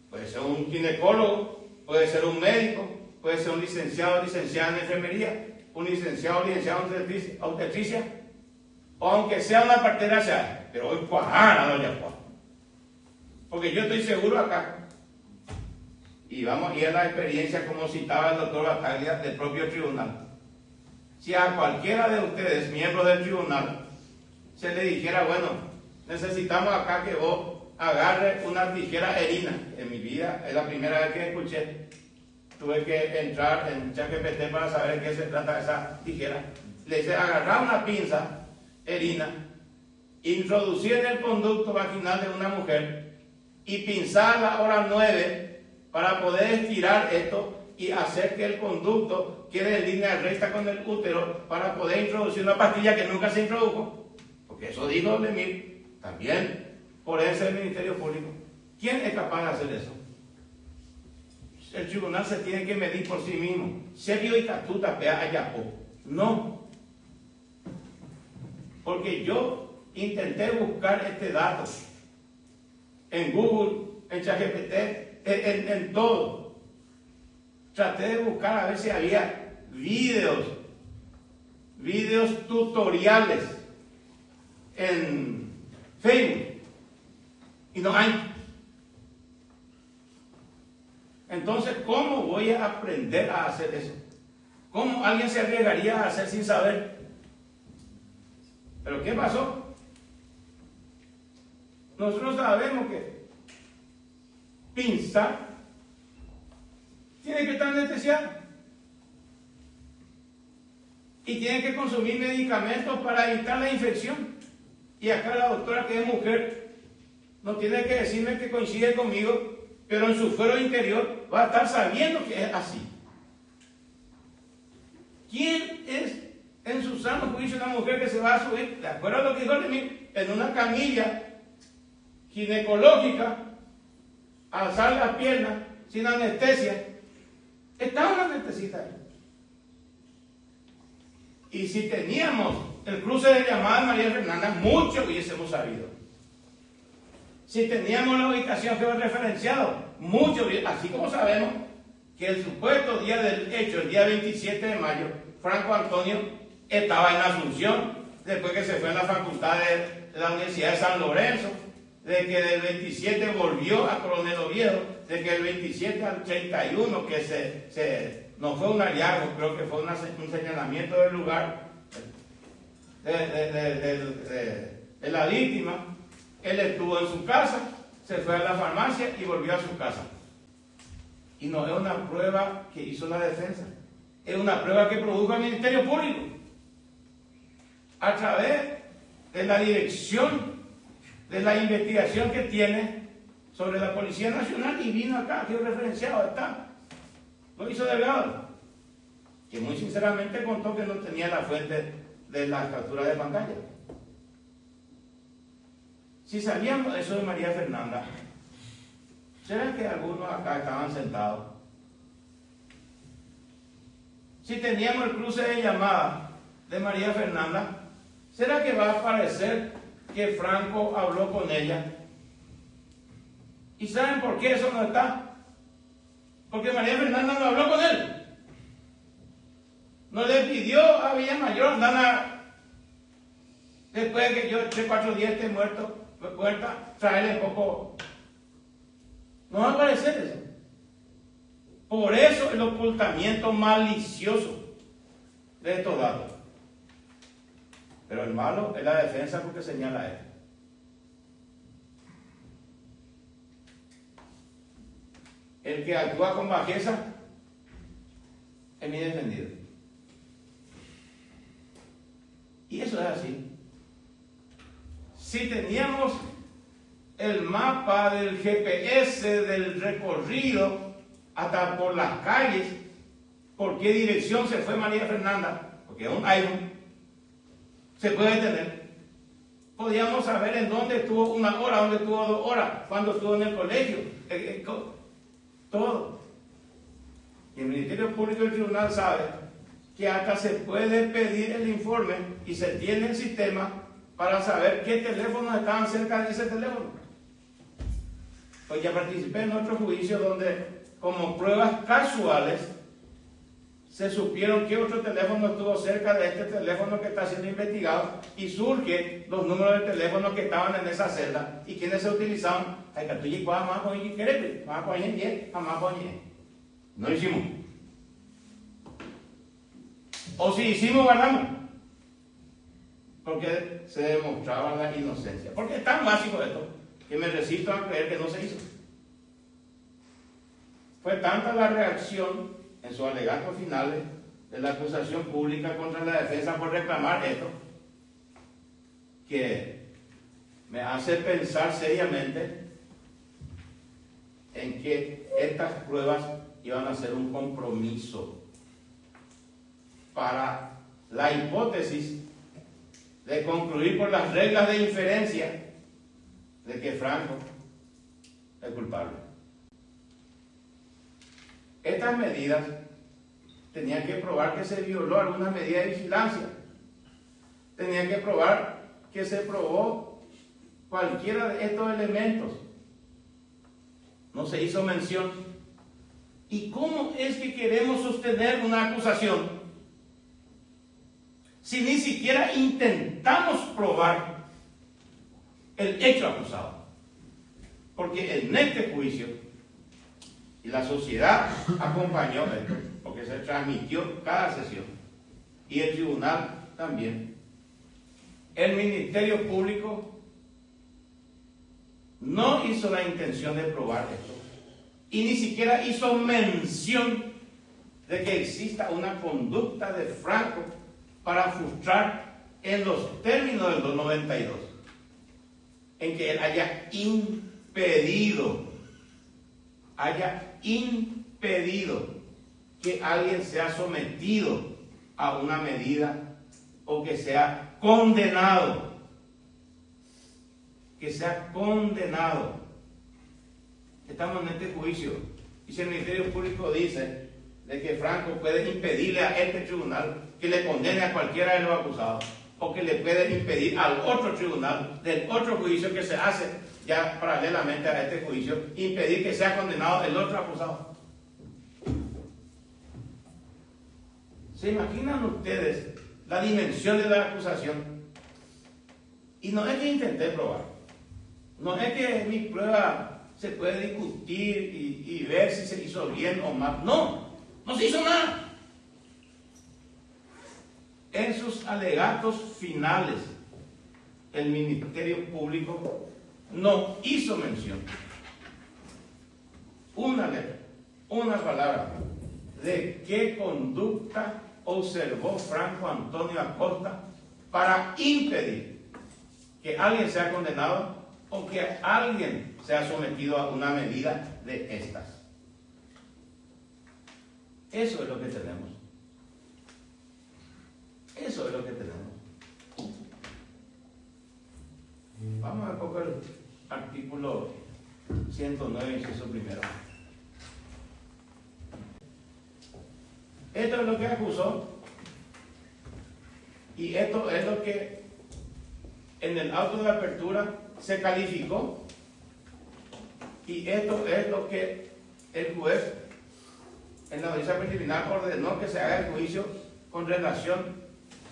puede ser un ginecólogo, puede ser un médico, puede ser un licenciado o licenciada en enfermería, un licenciado o licenciada en obstetricia, o aunque sea una partera, sea, pero hoy cuajana, doña Juan. Porque yo estoy seguro acá, y vamos a ir a la experiencia como citaba el doctor Bataglia del propio tribunal. Si a cualquiera de ustedes, miembros del tribunal, se le dijera, bueno, necesitamos acá que vos agarre una tijera erina. En mi vida, es la primera vez que escuché, tuve que entrar en ChatGPT para saber de qué se trata esa tijera. Le dice, agarrar una pinza erina, introducir en el conducto vaginal de una mujer y pinzar a la hora 9 para poder estirar esto y hacer que el conducto quede en línea recta con el útero para poder introducir una pastilla que nunca se introdujo. Porque eso dijo Lemir, también por ese del Ministerio Público. ¿Quién es capaz de hacer eso? El tribunal se tiene que medir por sí mismo. Serio y catuta pea ayapo. No. Porque yo intenté buscar este dato en Google, en ChatGPT, en todo. Traté de buscar a ver si había videos tutoriales en Facebook. Y no hay. Entonces, ¿cómo voy a aprender a hacer eso? ¿Cómo alguien se arriesgaría a hacer sin saber? ¿Pero qué pasó? Nosotros sabemos que pinzar tiene que estar anestesiado y tiene que consumir medicamentos para evitar la infección. Y acá la doctora, que es mujer, no tiene que decirme que coincide conmigo, pero en su fuero interior va a estar sabiendo que es así. ¿Quién es en su sano juicio una mujer que se va a subir, de acuerdo a lo que dijo Lemir, en una camilla ginecológica, a alzar las piernas sin anestesia? Está una anestesista ahí. Y si teníamos el cruce de llamada de María Fernanda, mucho hubiésemos sabido. Si teníamos la ubicación que hemos referenciado, mucho, así como sabemos que el supuesto día del hecho, el día 27 de mayo, Franco Antonio estaba en Asunción, después que se fue a la facultad de la Universidad de San Lorenzo, de que del 27 volvió a Coronel Oviedo, de que del 27 al 31, que no fue un hallazgo, creo que fue un señalamiento del lugar de la víctima. Él estuvo en su casa, se fue a la farmacia y volvió a su casa. Y no es una prueba que hizo la defensa, es una prueba que produjo el Ministerio Público a través de la dirección de la investigación que tiene sobre la Policía Nacional, y vino acá, aquí referenciado, está. Lo hizo Delgado, que muy sinceramente contó que no tenía la fuente de la captura de pantalla. Si sabíamos eso de María Fernanda, ¿será que algunos acá estaban sentados? Si teníamos el cruce de llamada de María Fernanda, ¿será que va a aparecer que Franco habló con ella? ¿Y saben por qué eso no está? Porque María Fernanda no habló con él. No le pidió a Villamayor, después de que yo 3-4 días esté muerto, traerle poco. No va a aparecer eso. Por eso el ocultamiento malicioso de estos datos. Pero el malo es la defensa, porque señala a él. El que actúa con bajeza es mi defendido. Y eso es así. Si teníamos el mapa del GPS del recorrido hasta por las calles, por qué dirección se fue María Fernanda, porque es un iPhone, se puede tener. Podíamos saber en dónde estuvo 1 hora, dónde estuvo 2 horas, cuándo estuvo en el colegio, todo. Y el Ministerio Público y el Tribunal sabe que hasta se puede pedir el informe y se tiene el sistema para saber qué teléfonos estaban cerca de ese teléfono. Pues ya participé en otro juicio donde, como pruebas casuales, se supieron que otro teléfono estuvo cerca de este teléfono que está siendo investigado, y surgen los números de teléfono que estaban en esa celda y quienes se utilizaban. No lo hicimos. O si hicimos, ganamos. Porque se demostraba la inocencia. Porque es tan básico esto que me resisto a creer que no se hizo. Fue tanta la reacción en sus alegatos finales de la acusación pública contra la defensa por reclamar esto, que me hace pensar seriamente en que estas pruebas iban a ser un compromiso para la hipótesis de concluir por las reglas de inferencia de que Franco es culpable. Estas medidas tenían que probar que se violó alguna medida de vigilancia, tenían que probar que se probó cualquiera de estos elementos. No se hizo mención. ¿Y cómo es que queremos sostener una acusación si ni siquiera intentamos probar el hecho acusado? Porque en este juicio, y la sociedad acompañó esto, porque se transmitió cada sesión, y el tribunal también, el Ministerio Público no hizo la intención de probar esto, y ni siquiera hizo mención de que exista una conducta de Franco para frustrar en los términos del 292, en que él haya impedido que alguien sea sometido a una medida o que sea condenado. Estamos en este juicio, y si el Ministerio Público dice de que Franco puede impedirle a este tribunal que le condene a cualquiera de los acusados, o que le puede impedir al otro tribunal del otro juicio que se hace ya paralelamente a este juicio, impedir que sea condenado el otro acusado. ¿Se imaginan ustedes la dimensión de la acusación? Y no es que intenté probar, no es que mi prueba se puede discutir y ver si se hizo bien o mal. No, no se hizo nada. En sus alegatos finales, el Ministerio Público no hizo mención, una letra, una palabra, de qué conducta observó Franco Antonio Acosta para impedir que alguien sea condenado o que alguien sea sometido a una medida de estas. Eso es lo que tenemos. Eso es lo que tenemos. Vamos a ver un poco el artículo 109, inciso primero. Esto es lo que acusó y esto es lo que en el auto de apertura se calificó y esto es lo que el juez en la audiencia preliminar ordenó que se haga el juicio con relación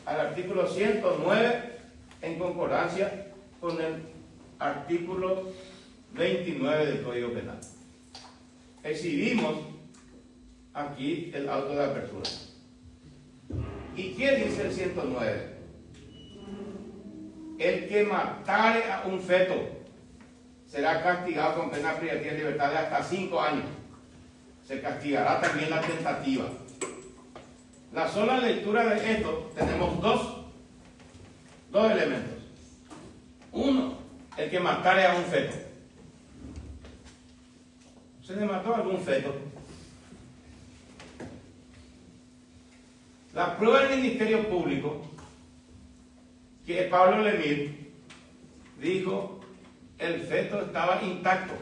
al artículo 109 en concordancia con el artículo 29 del Código Penal. Exhibimos aquí el auto de apertura. ¿Y qué dice el 109? El que matare a un feto será castigado con pena privativa de libertad de hasta 5 años. Se castigará también la tentativa. La sola lectura de esto tenemos dos elementos. Uno, el que matare a un feto. Se le mató a algún feto. La prueba del Ministerio Público que Pablo Lemir dijo el feto estaba intacto.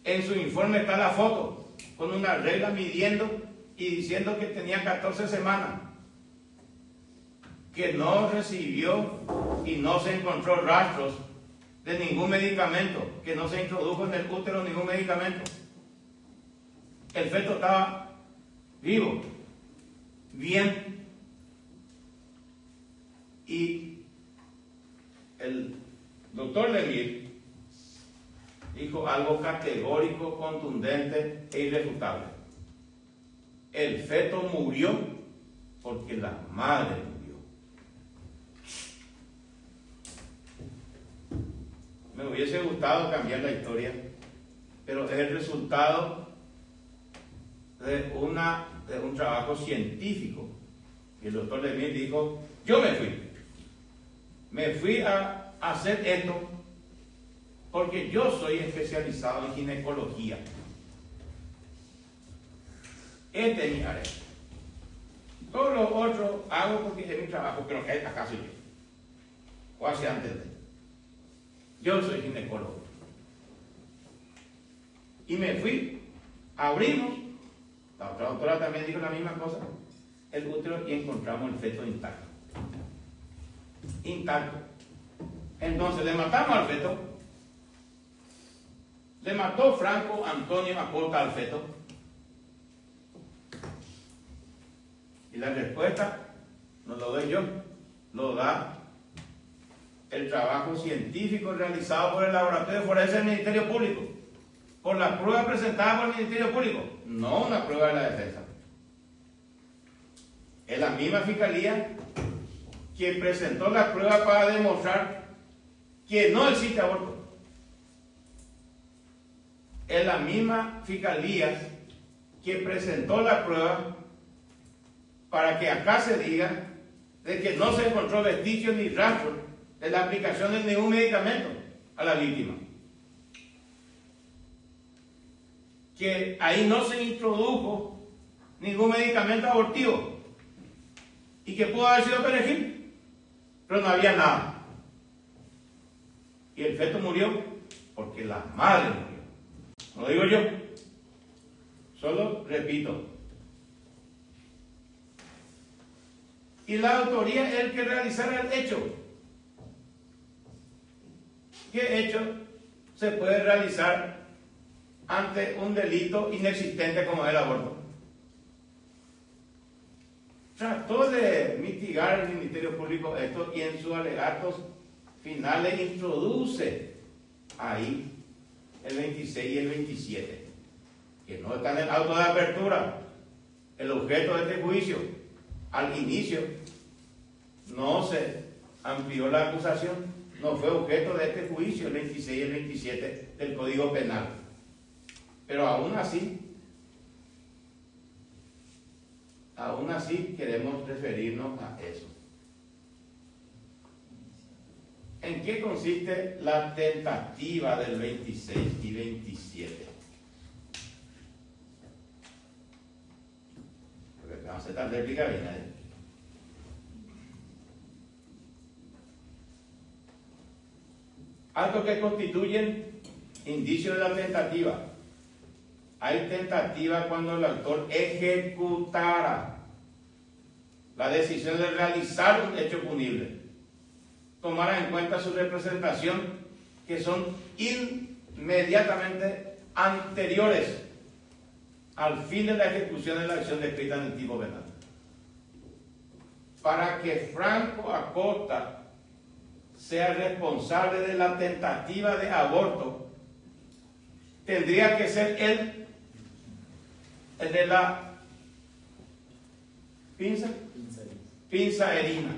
En su informe está la foto con una regla midiendo y diciendo que tenía 14 semanas, que no recibió y no se encontró rastros de ningún medicamento, que no se introdujo en el útero ningún medicamento. El feto estaba vivo, bien. Y el doctor Lemir dijo algo categórico, contundente e irrefutable. El feto murió porque la madre murió. Me hubiese gustado cambiar la historia, pero es el resultado de un trabajo científico. Y el doctor Lemir dijo, yo me fui a hacer esto porque yo soy especializado en ginecología. Este es mi área. Todo lo otro hago porque es mi trabajo, pero acá soy yo. O hacia antes de. Yo soy ginecólogo. Y me fui, abrimos, la otra doctora también dijo la misma cosa, el útero, y encontramos el feto intacto. Intacto. Entonces le matamos al feto. Le mató Franco Antonio Acosta al feto. Y la respuesta no lo doy yo, lo da el trabajo científico realizado por el laboratorio forense del Ministerio Público, por la prueba presentada por el Ministerio Público, no una prueba de la defensa. Es la misma fiscalía que presentó la prueba para demostrar que no existe aborto. Es la misma fiscalía que presentó la prueba para que acá se diga de que no se encontró vestigio ni rastro de la aplicación de ningún medicamento a la víctima. Que ahí no se introdujo ningún medicamento abortivo y que pudo haber sido perejil, pero no había nada. Y el feto murió porque la madre murió. No lo digo yo, solo repito. y la autoría es el que realizara el hecho. ¿Qué hecho se puede realizar ante un delito inexistente como el aborto? Trató de mitigar el Ministerio Público esto y en sus alegatos finales introduce ahí el 26 y el 27, que no está en el auto de apertura. El objeto de este juicio, al inicio, no se amplió la acusación, no fue objeto de este juicio el 26 y el 27 del Código Penal. Pero aún así queremos referirnos a eso. ¿En qué consiste la tentativa del 26 y 27? Porque vamos a hacer tal réplica bien, Algo que constituyen indicio de la tentativa. Hay tentativa cuando el autor ejecutara la decisión de realizar un hecho punible, tomara en cuenta su representación, que son inmediatamente anteriores al fin de la ejecución de la acción descrita en el tipo penal. Para que Franco Acosta sea responsable de la tentativa de aborto, tendría que ser él el de la pinza herina,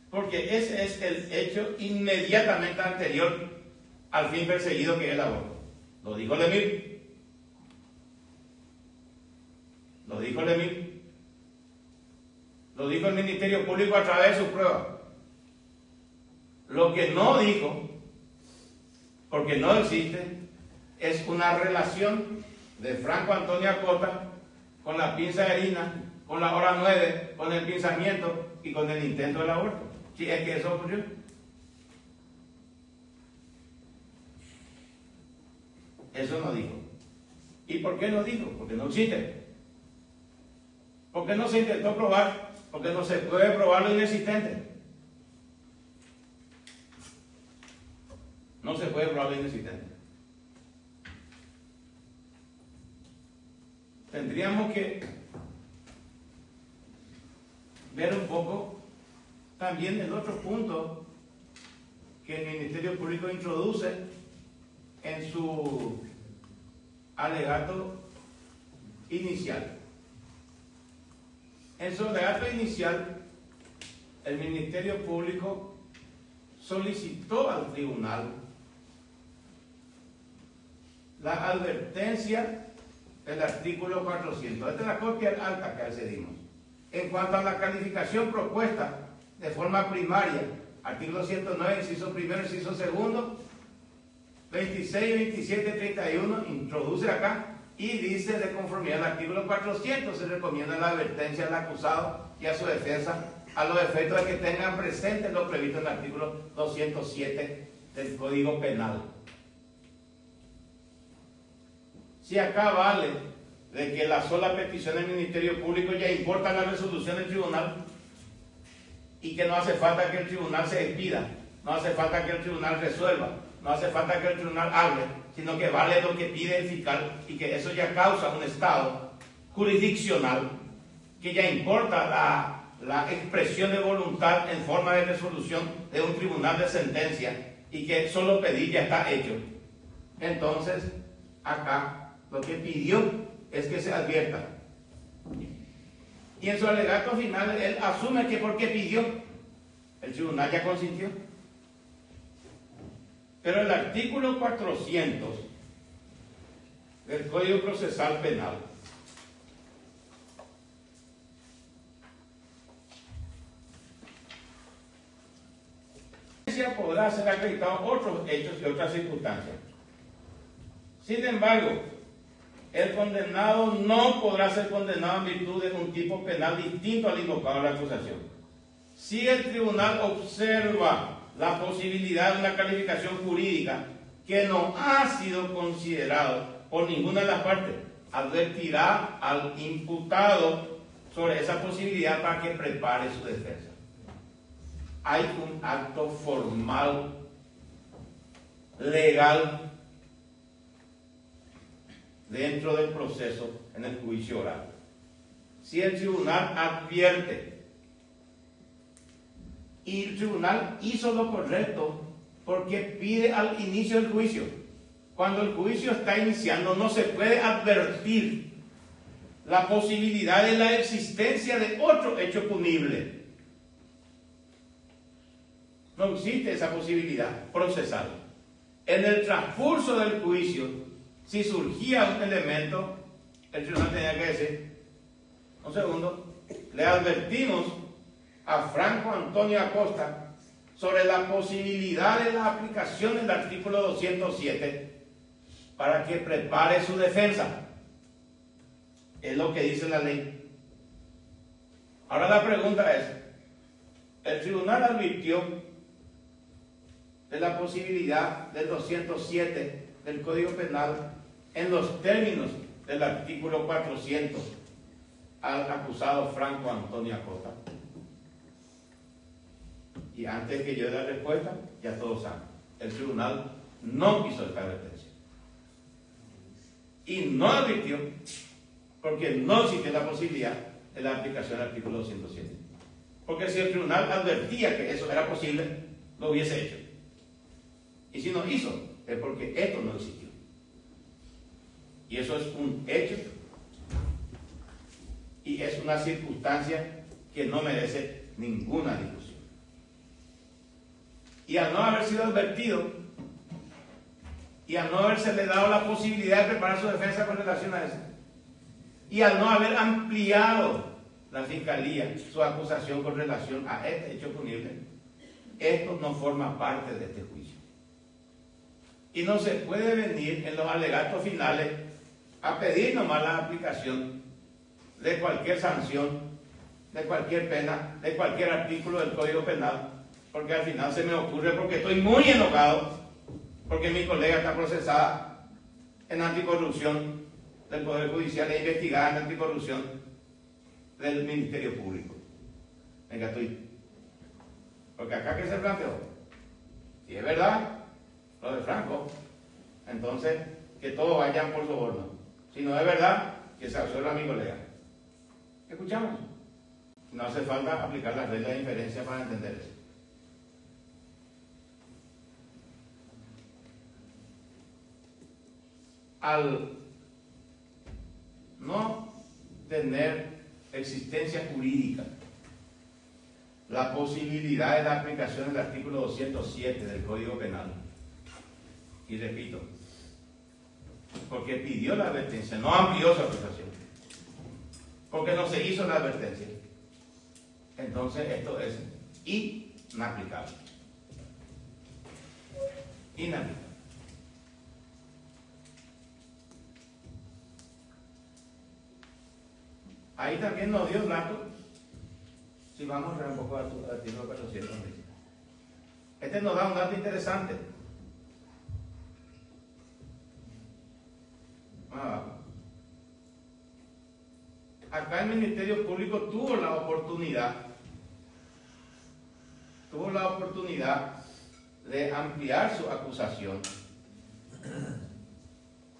porque ese es el hecho inmediatamente anterior al fin perseguido, que es el aborto. Lo dijo Lemire. Lo dijo el Ministerio Público a través de sus pruebas. Lo que no dijo, porque no existe, es una relación de Franco Antonio Acosta con la pinza herina, con la hora 9, con el pinzamiento y con el intento del aborto. Si es que eso ocurrió. Eso no dijo. ¿Y por qué no dijo? Porque no existe. Porque no se intentó probar, porque no se puede probar lo inexistente. No se puede probar lo inexistente. Tendríamos que ver un poco también el otro punto que el Ministerio Público introduce en su alegato inicial. En su alegato inicial, el Ministerio Público solicitó al tribunal la advertencia del artículo 400. Esta es la copia alta que accedimos. En cuanto a la calificación propuesta de forma primaria, artículo 109, inciso primero, inciso segundo, 26, 27, 31, introduce acá y dice: de conformidad al artículo 400, se recomienda la advertencia al acusado y a su defensa a los efectos de que tengan presente lo previsto en el artículo 207 del Código Penal. Si acá vale de que la sola petición del Ministerio Público ya importa la resolución del tribunal y que no hace falta que el tribunal se despida, no hace falta que el tribunal resuelva, no hace falta que el tribunal hable, sino que vale lo que pide el fiscal, y que eso ya causa un estado jurisdiccional, que ya importa la expresión de voluntad en forma de resolución de un tribunal de sentencia, y que solo pedir ya está hecho. Entonces, acá lo que pidió es que se advierta. Y en su alegato final, él asume que porque pidió, el tribunal ya consintió. Pero el artículo 400 del Código Procesal Penal podrá ser acreditado otros hechos y otras circunstancias. Sin embargo, el condenado no podrá ser condenado en virtud de un tipo penal distinto al invocado en la acusación. Si el tribunal observa la posibilidad de una calificación jurídica que no ha sido considerado por ninguna de las partes, advertirá al imputado sobre esa posibilidad para que prepare su defensa. Hay un acto formal, legal, dentro del proceso en el juicio oral. Si el tribunal advierte y el tribunal hizo lo correcto porque pide al inicio del juicio, cuando el juicio está iniciando no se puede advertir la posibilidad de la existencia de otro hecho punible. No existe esa posibilidad procesal. En el transcurso del juicio, si surgía un elemento, el tribunal tenía que decir: un segundo, le advertimos a Franco Antonio Acosta sobre la posibilidad de la aplicación del artículo 207 para que prepare su defensa. Es lo que dice la ley. Ahora la pregunta es: el tribunal advirtió de la posibilidad del 207 del Código Penal en los términos del artículo 400 al acusado Franco Antonio Acosta. Y antes de que yo dé la respuesta, ya todos saben, el tribunal no hizo esta advertencia. Y no advirtió porque no existió la posibilidad de la aplicación del artículo 207. Porque si el tribunal advertía que eso era posible, lo hubiese hecho. Y si no hizo, es porque esto no existió. Y eso es un hecho y es una circunstancia que no merece ninguna discusión. Y al no haber sido advertido y al no habersele dado la posibilidad de preparar su defensa con relación a eso, y al no haber ampliado la fiscalía su acusación con relación a este hecho punible, esto no forma parte de este juicio. Y no se puede venir en los alegatos finales a pedir nomás la aplicación de cualquier sanción, de cualquier pena, de cualquier artículo del Código Penal, porque al final se me ocurre, porque estoy muy enojado, porque mi colega está procesada en anticorrupción del Poder Judicial e investigada en anticorrupción del Ministerio Público. Venga, estoy. Porque acá que se planteó, si es verdad lo de Franco, entonces que todos vayan por soborno. Si no es verdad, que se absuelva a mi colega. ¿Escuchamos? No hace falta aplicar las reglas de inferencia para entender eso. Al no tener existencia jurídica la posibilidad de la aplicación del artículo 207 del Código Penal, y repito, porque pidió la advertencia, no amplió su acusación, porque no se hizo la advertencia, entonces esto es inaplicable. Inaplicable. Ahí también nos dio el dato, si vamos a ver un poco al artículo 400. Este nos da un dato interesante. Acá el Ministerio Público tuvo la oportunidad de ampliar su acusación.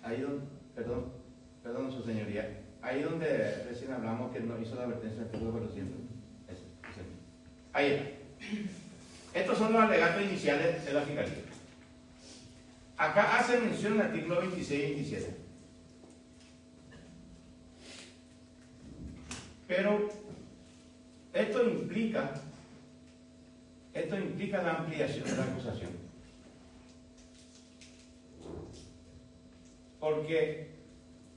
Ahí donde, perdón, su señoría, ahí donde recién hablamos que no hizo la advertencia del artículo 400. Ahí está. Estos son los alegatos iniciales de la Fiscalía. Acá hace mención el artículo 26 y 27. Pero esto implica la ampliación de la acusación. Porque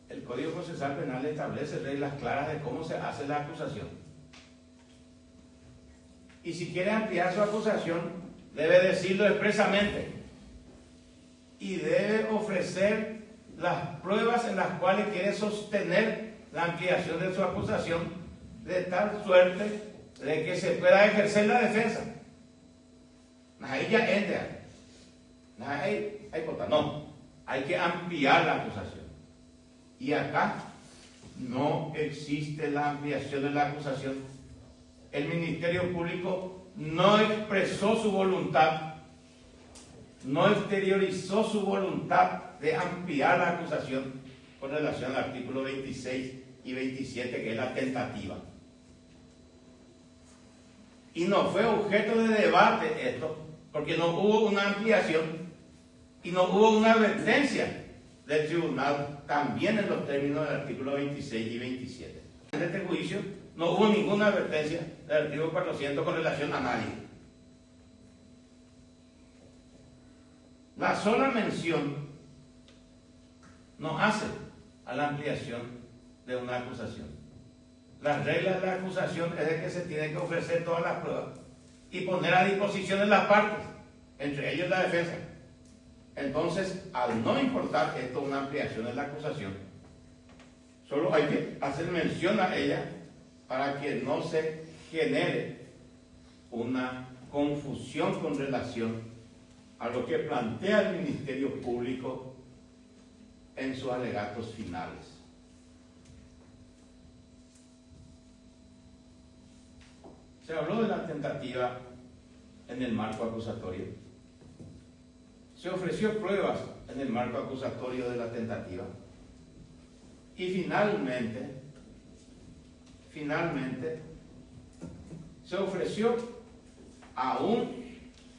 el Código Procesal Penal establece reglas claras de cómo se hace la acusación. Y si quiere ampliar su acusación, debe decirlo expresamente. Y debe ofrecer las pruebas en las cuales quiere sostener la ampliación de su acusación, de tal suerte de que se pueda ejercer la defensa. Ahí ya entra. No, hay que ampliar la acusación. Y acá no existe la ampliación de la acusación. El Ministerio Público no expresó su voluntad, no exteriorizó su voluntad de ampliar la acusación con relación al artículo 26 y 27, que es la tentativa. Y no fue objeto de debate esto, porque no hubo una ampliación y no hubo una advertencia del tribunal también en los términos del artículo 26 y 27. En este juicio no hubo ninguna advertencia del artículo 400 con relación a nadie. La sola mención no hace a la ampliación de una acusación. La regla de la acusación es de que se tiene que ofrecer todas las pruebas y poner a disposición de las partes, entre ellos la defensa. Entonces, al no importar esto una ampliación de la acusación, solo hay que hacer mención a ella para que no se genere una confusión con relación a lo que plantea el Ministerio Público en sus alegatos finales. Se habló de la tentativa en el marco acusatorio. Se ofreció pruebas en el marco acusatorio de la tentativa. Y finalmente, se ofreció, aún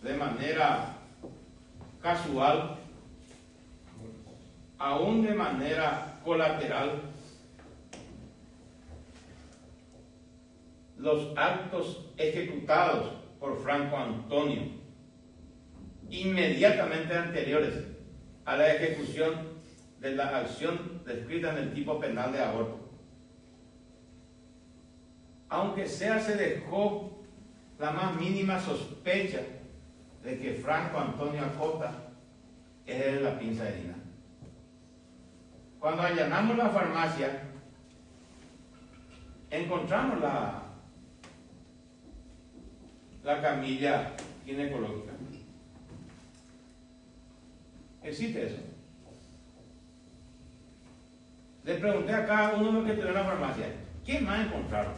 de manera casual, aún de manera colateral, los actos ejecutados por Franco Antonio inmediatamente anteriores a la ejecución de la acción descrita en el tipo penal de aborto. Aunque sea se dejó la más mínima sospecha de que Franco Antonio Acota es el de la pinza de Dina. Cuando allanamos la farmacia, encontramos la camilla ginecológica. ¿Existe eso? Le pregunté a cada uno de los que estuvo en la farmacia, ¿qué más encontraron?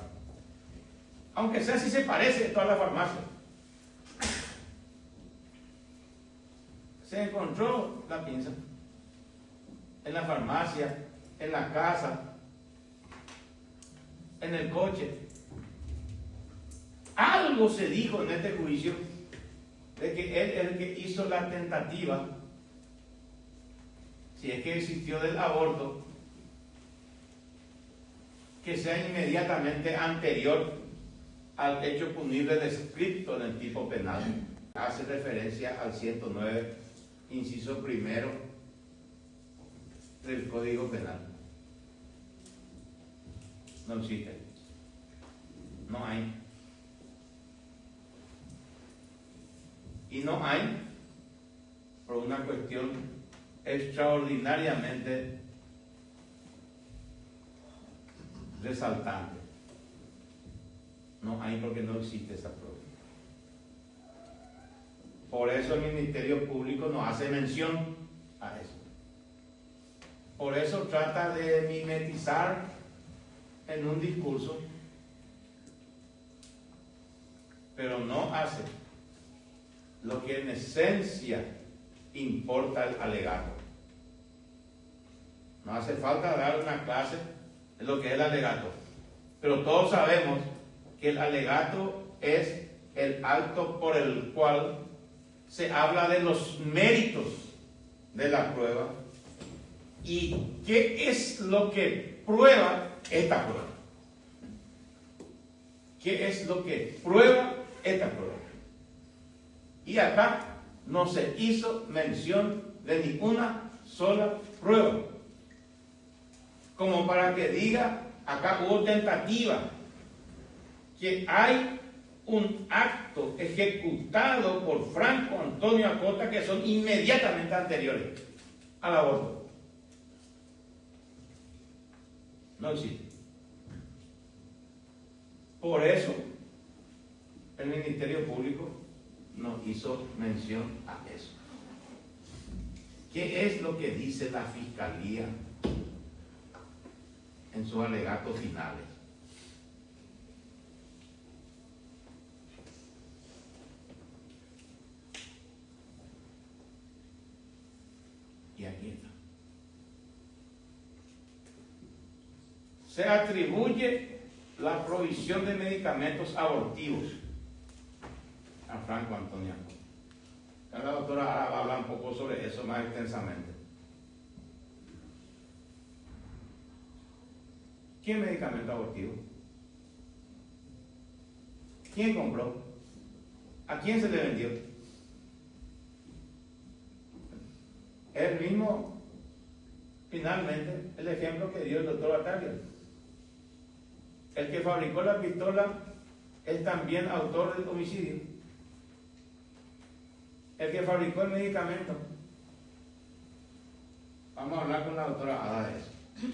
Aunque sea si se parece a toda la farmacia. Se encontró la pinza en la farmacia, en la casa, en el coche. Algo se dijo en este juicio de que él es el que hizo la tentativa, si es que existió, del aborto, que sea inmediatamente anterior al hecho punible descrito en el tipo penal. Hace referencia al 109, inciso primero del Código Penal. No existe. No hay. Y no hay por una cuestión extraordinariamente resaltante. No hay porque no existe esa prueba. Por eso el Ministerio Público no hace mención a eso. Por eso trata de mimetizar en un discurso, pero no hace lo que en esencia importa el alegato. No hace falta dar una clase de lo que es el alegato, pero todos sabemos que el alegato es el acto por el cual se habla de los méritos de la prueba y qué es lo que prueba esta prueba. ¿Qué es lo que prueba esta prueba? Y acá no se hizo mención de ninguna sola prueba. Como para que diga, acá hubo tentativa, que hay un acto ejecutado por Franco Antonio Acota que son inmediatamente anteriores al aborto. No existe. Por eso, el Ministerio Público no hizo mención a eso. ¿Qué es lo que dice la Fiscalía en sus alegatos finales. Y aquí está. Se atribuye la provisión de medicamentos abortivos a Franco Antonio Acuña. La doctora ahora va a hablar un poco sobre eso más extensamente. ¿Qué medicamento abortivo? ¿Quién compró? ¿A quién se le vendió? Él mismo, finalmente, el ejemplo que dio el doctor Atalia. El que fabricó la pistola es también autor del homicidio. El que fabricó el medicamento. Vamos a hablar con la doctora Ada de eso.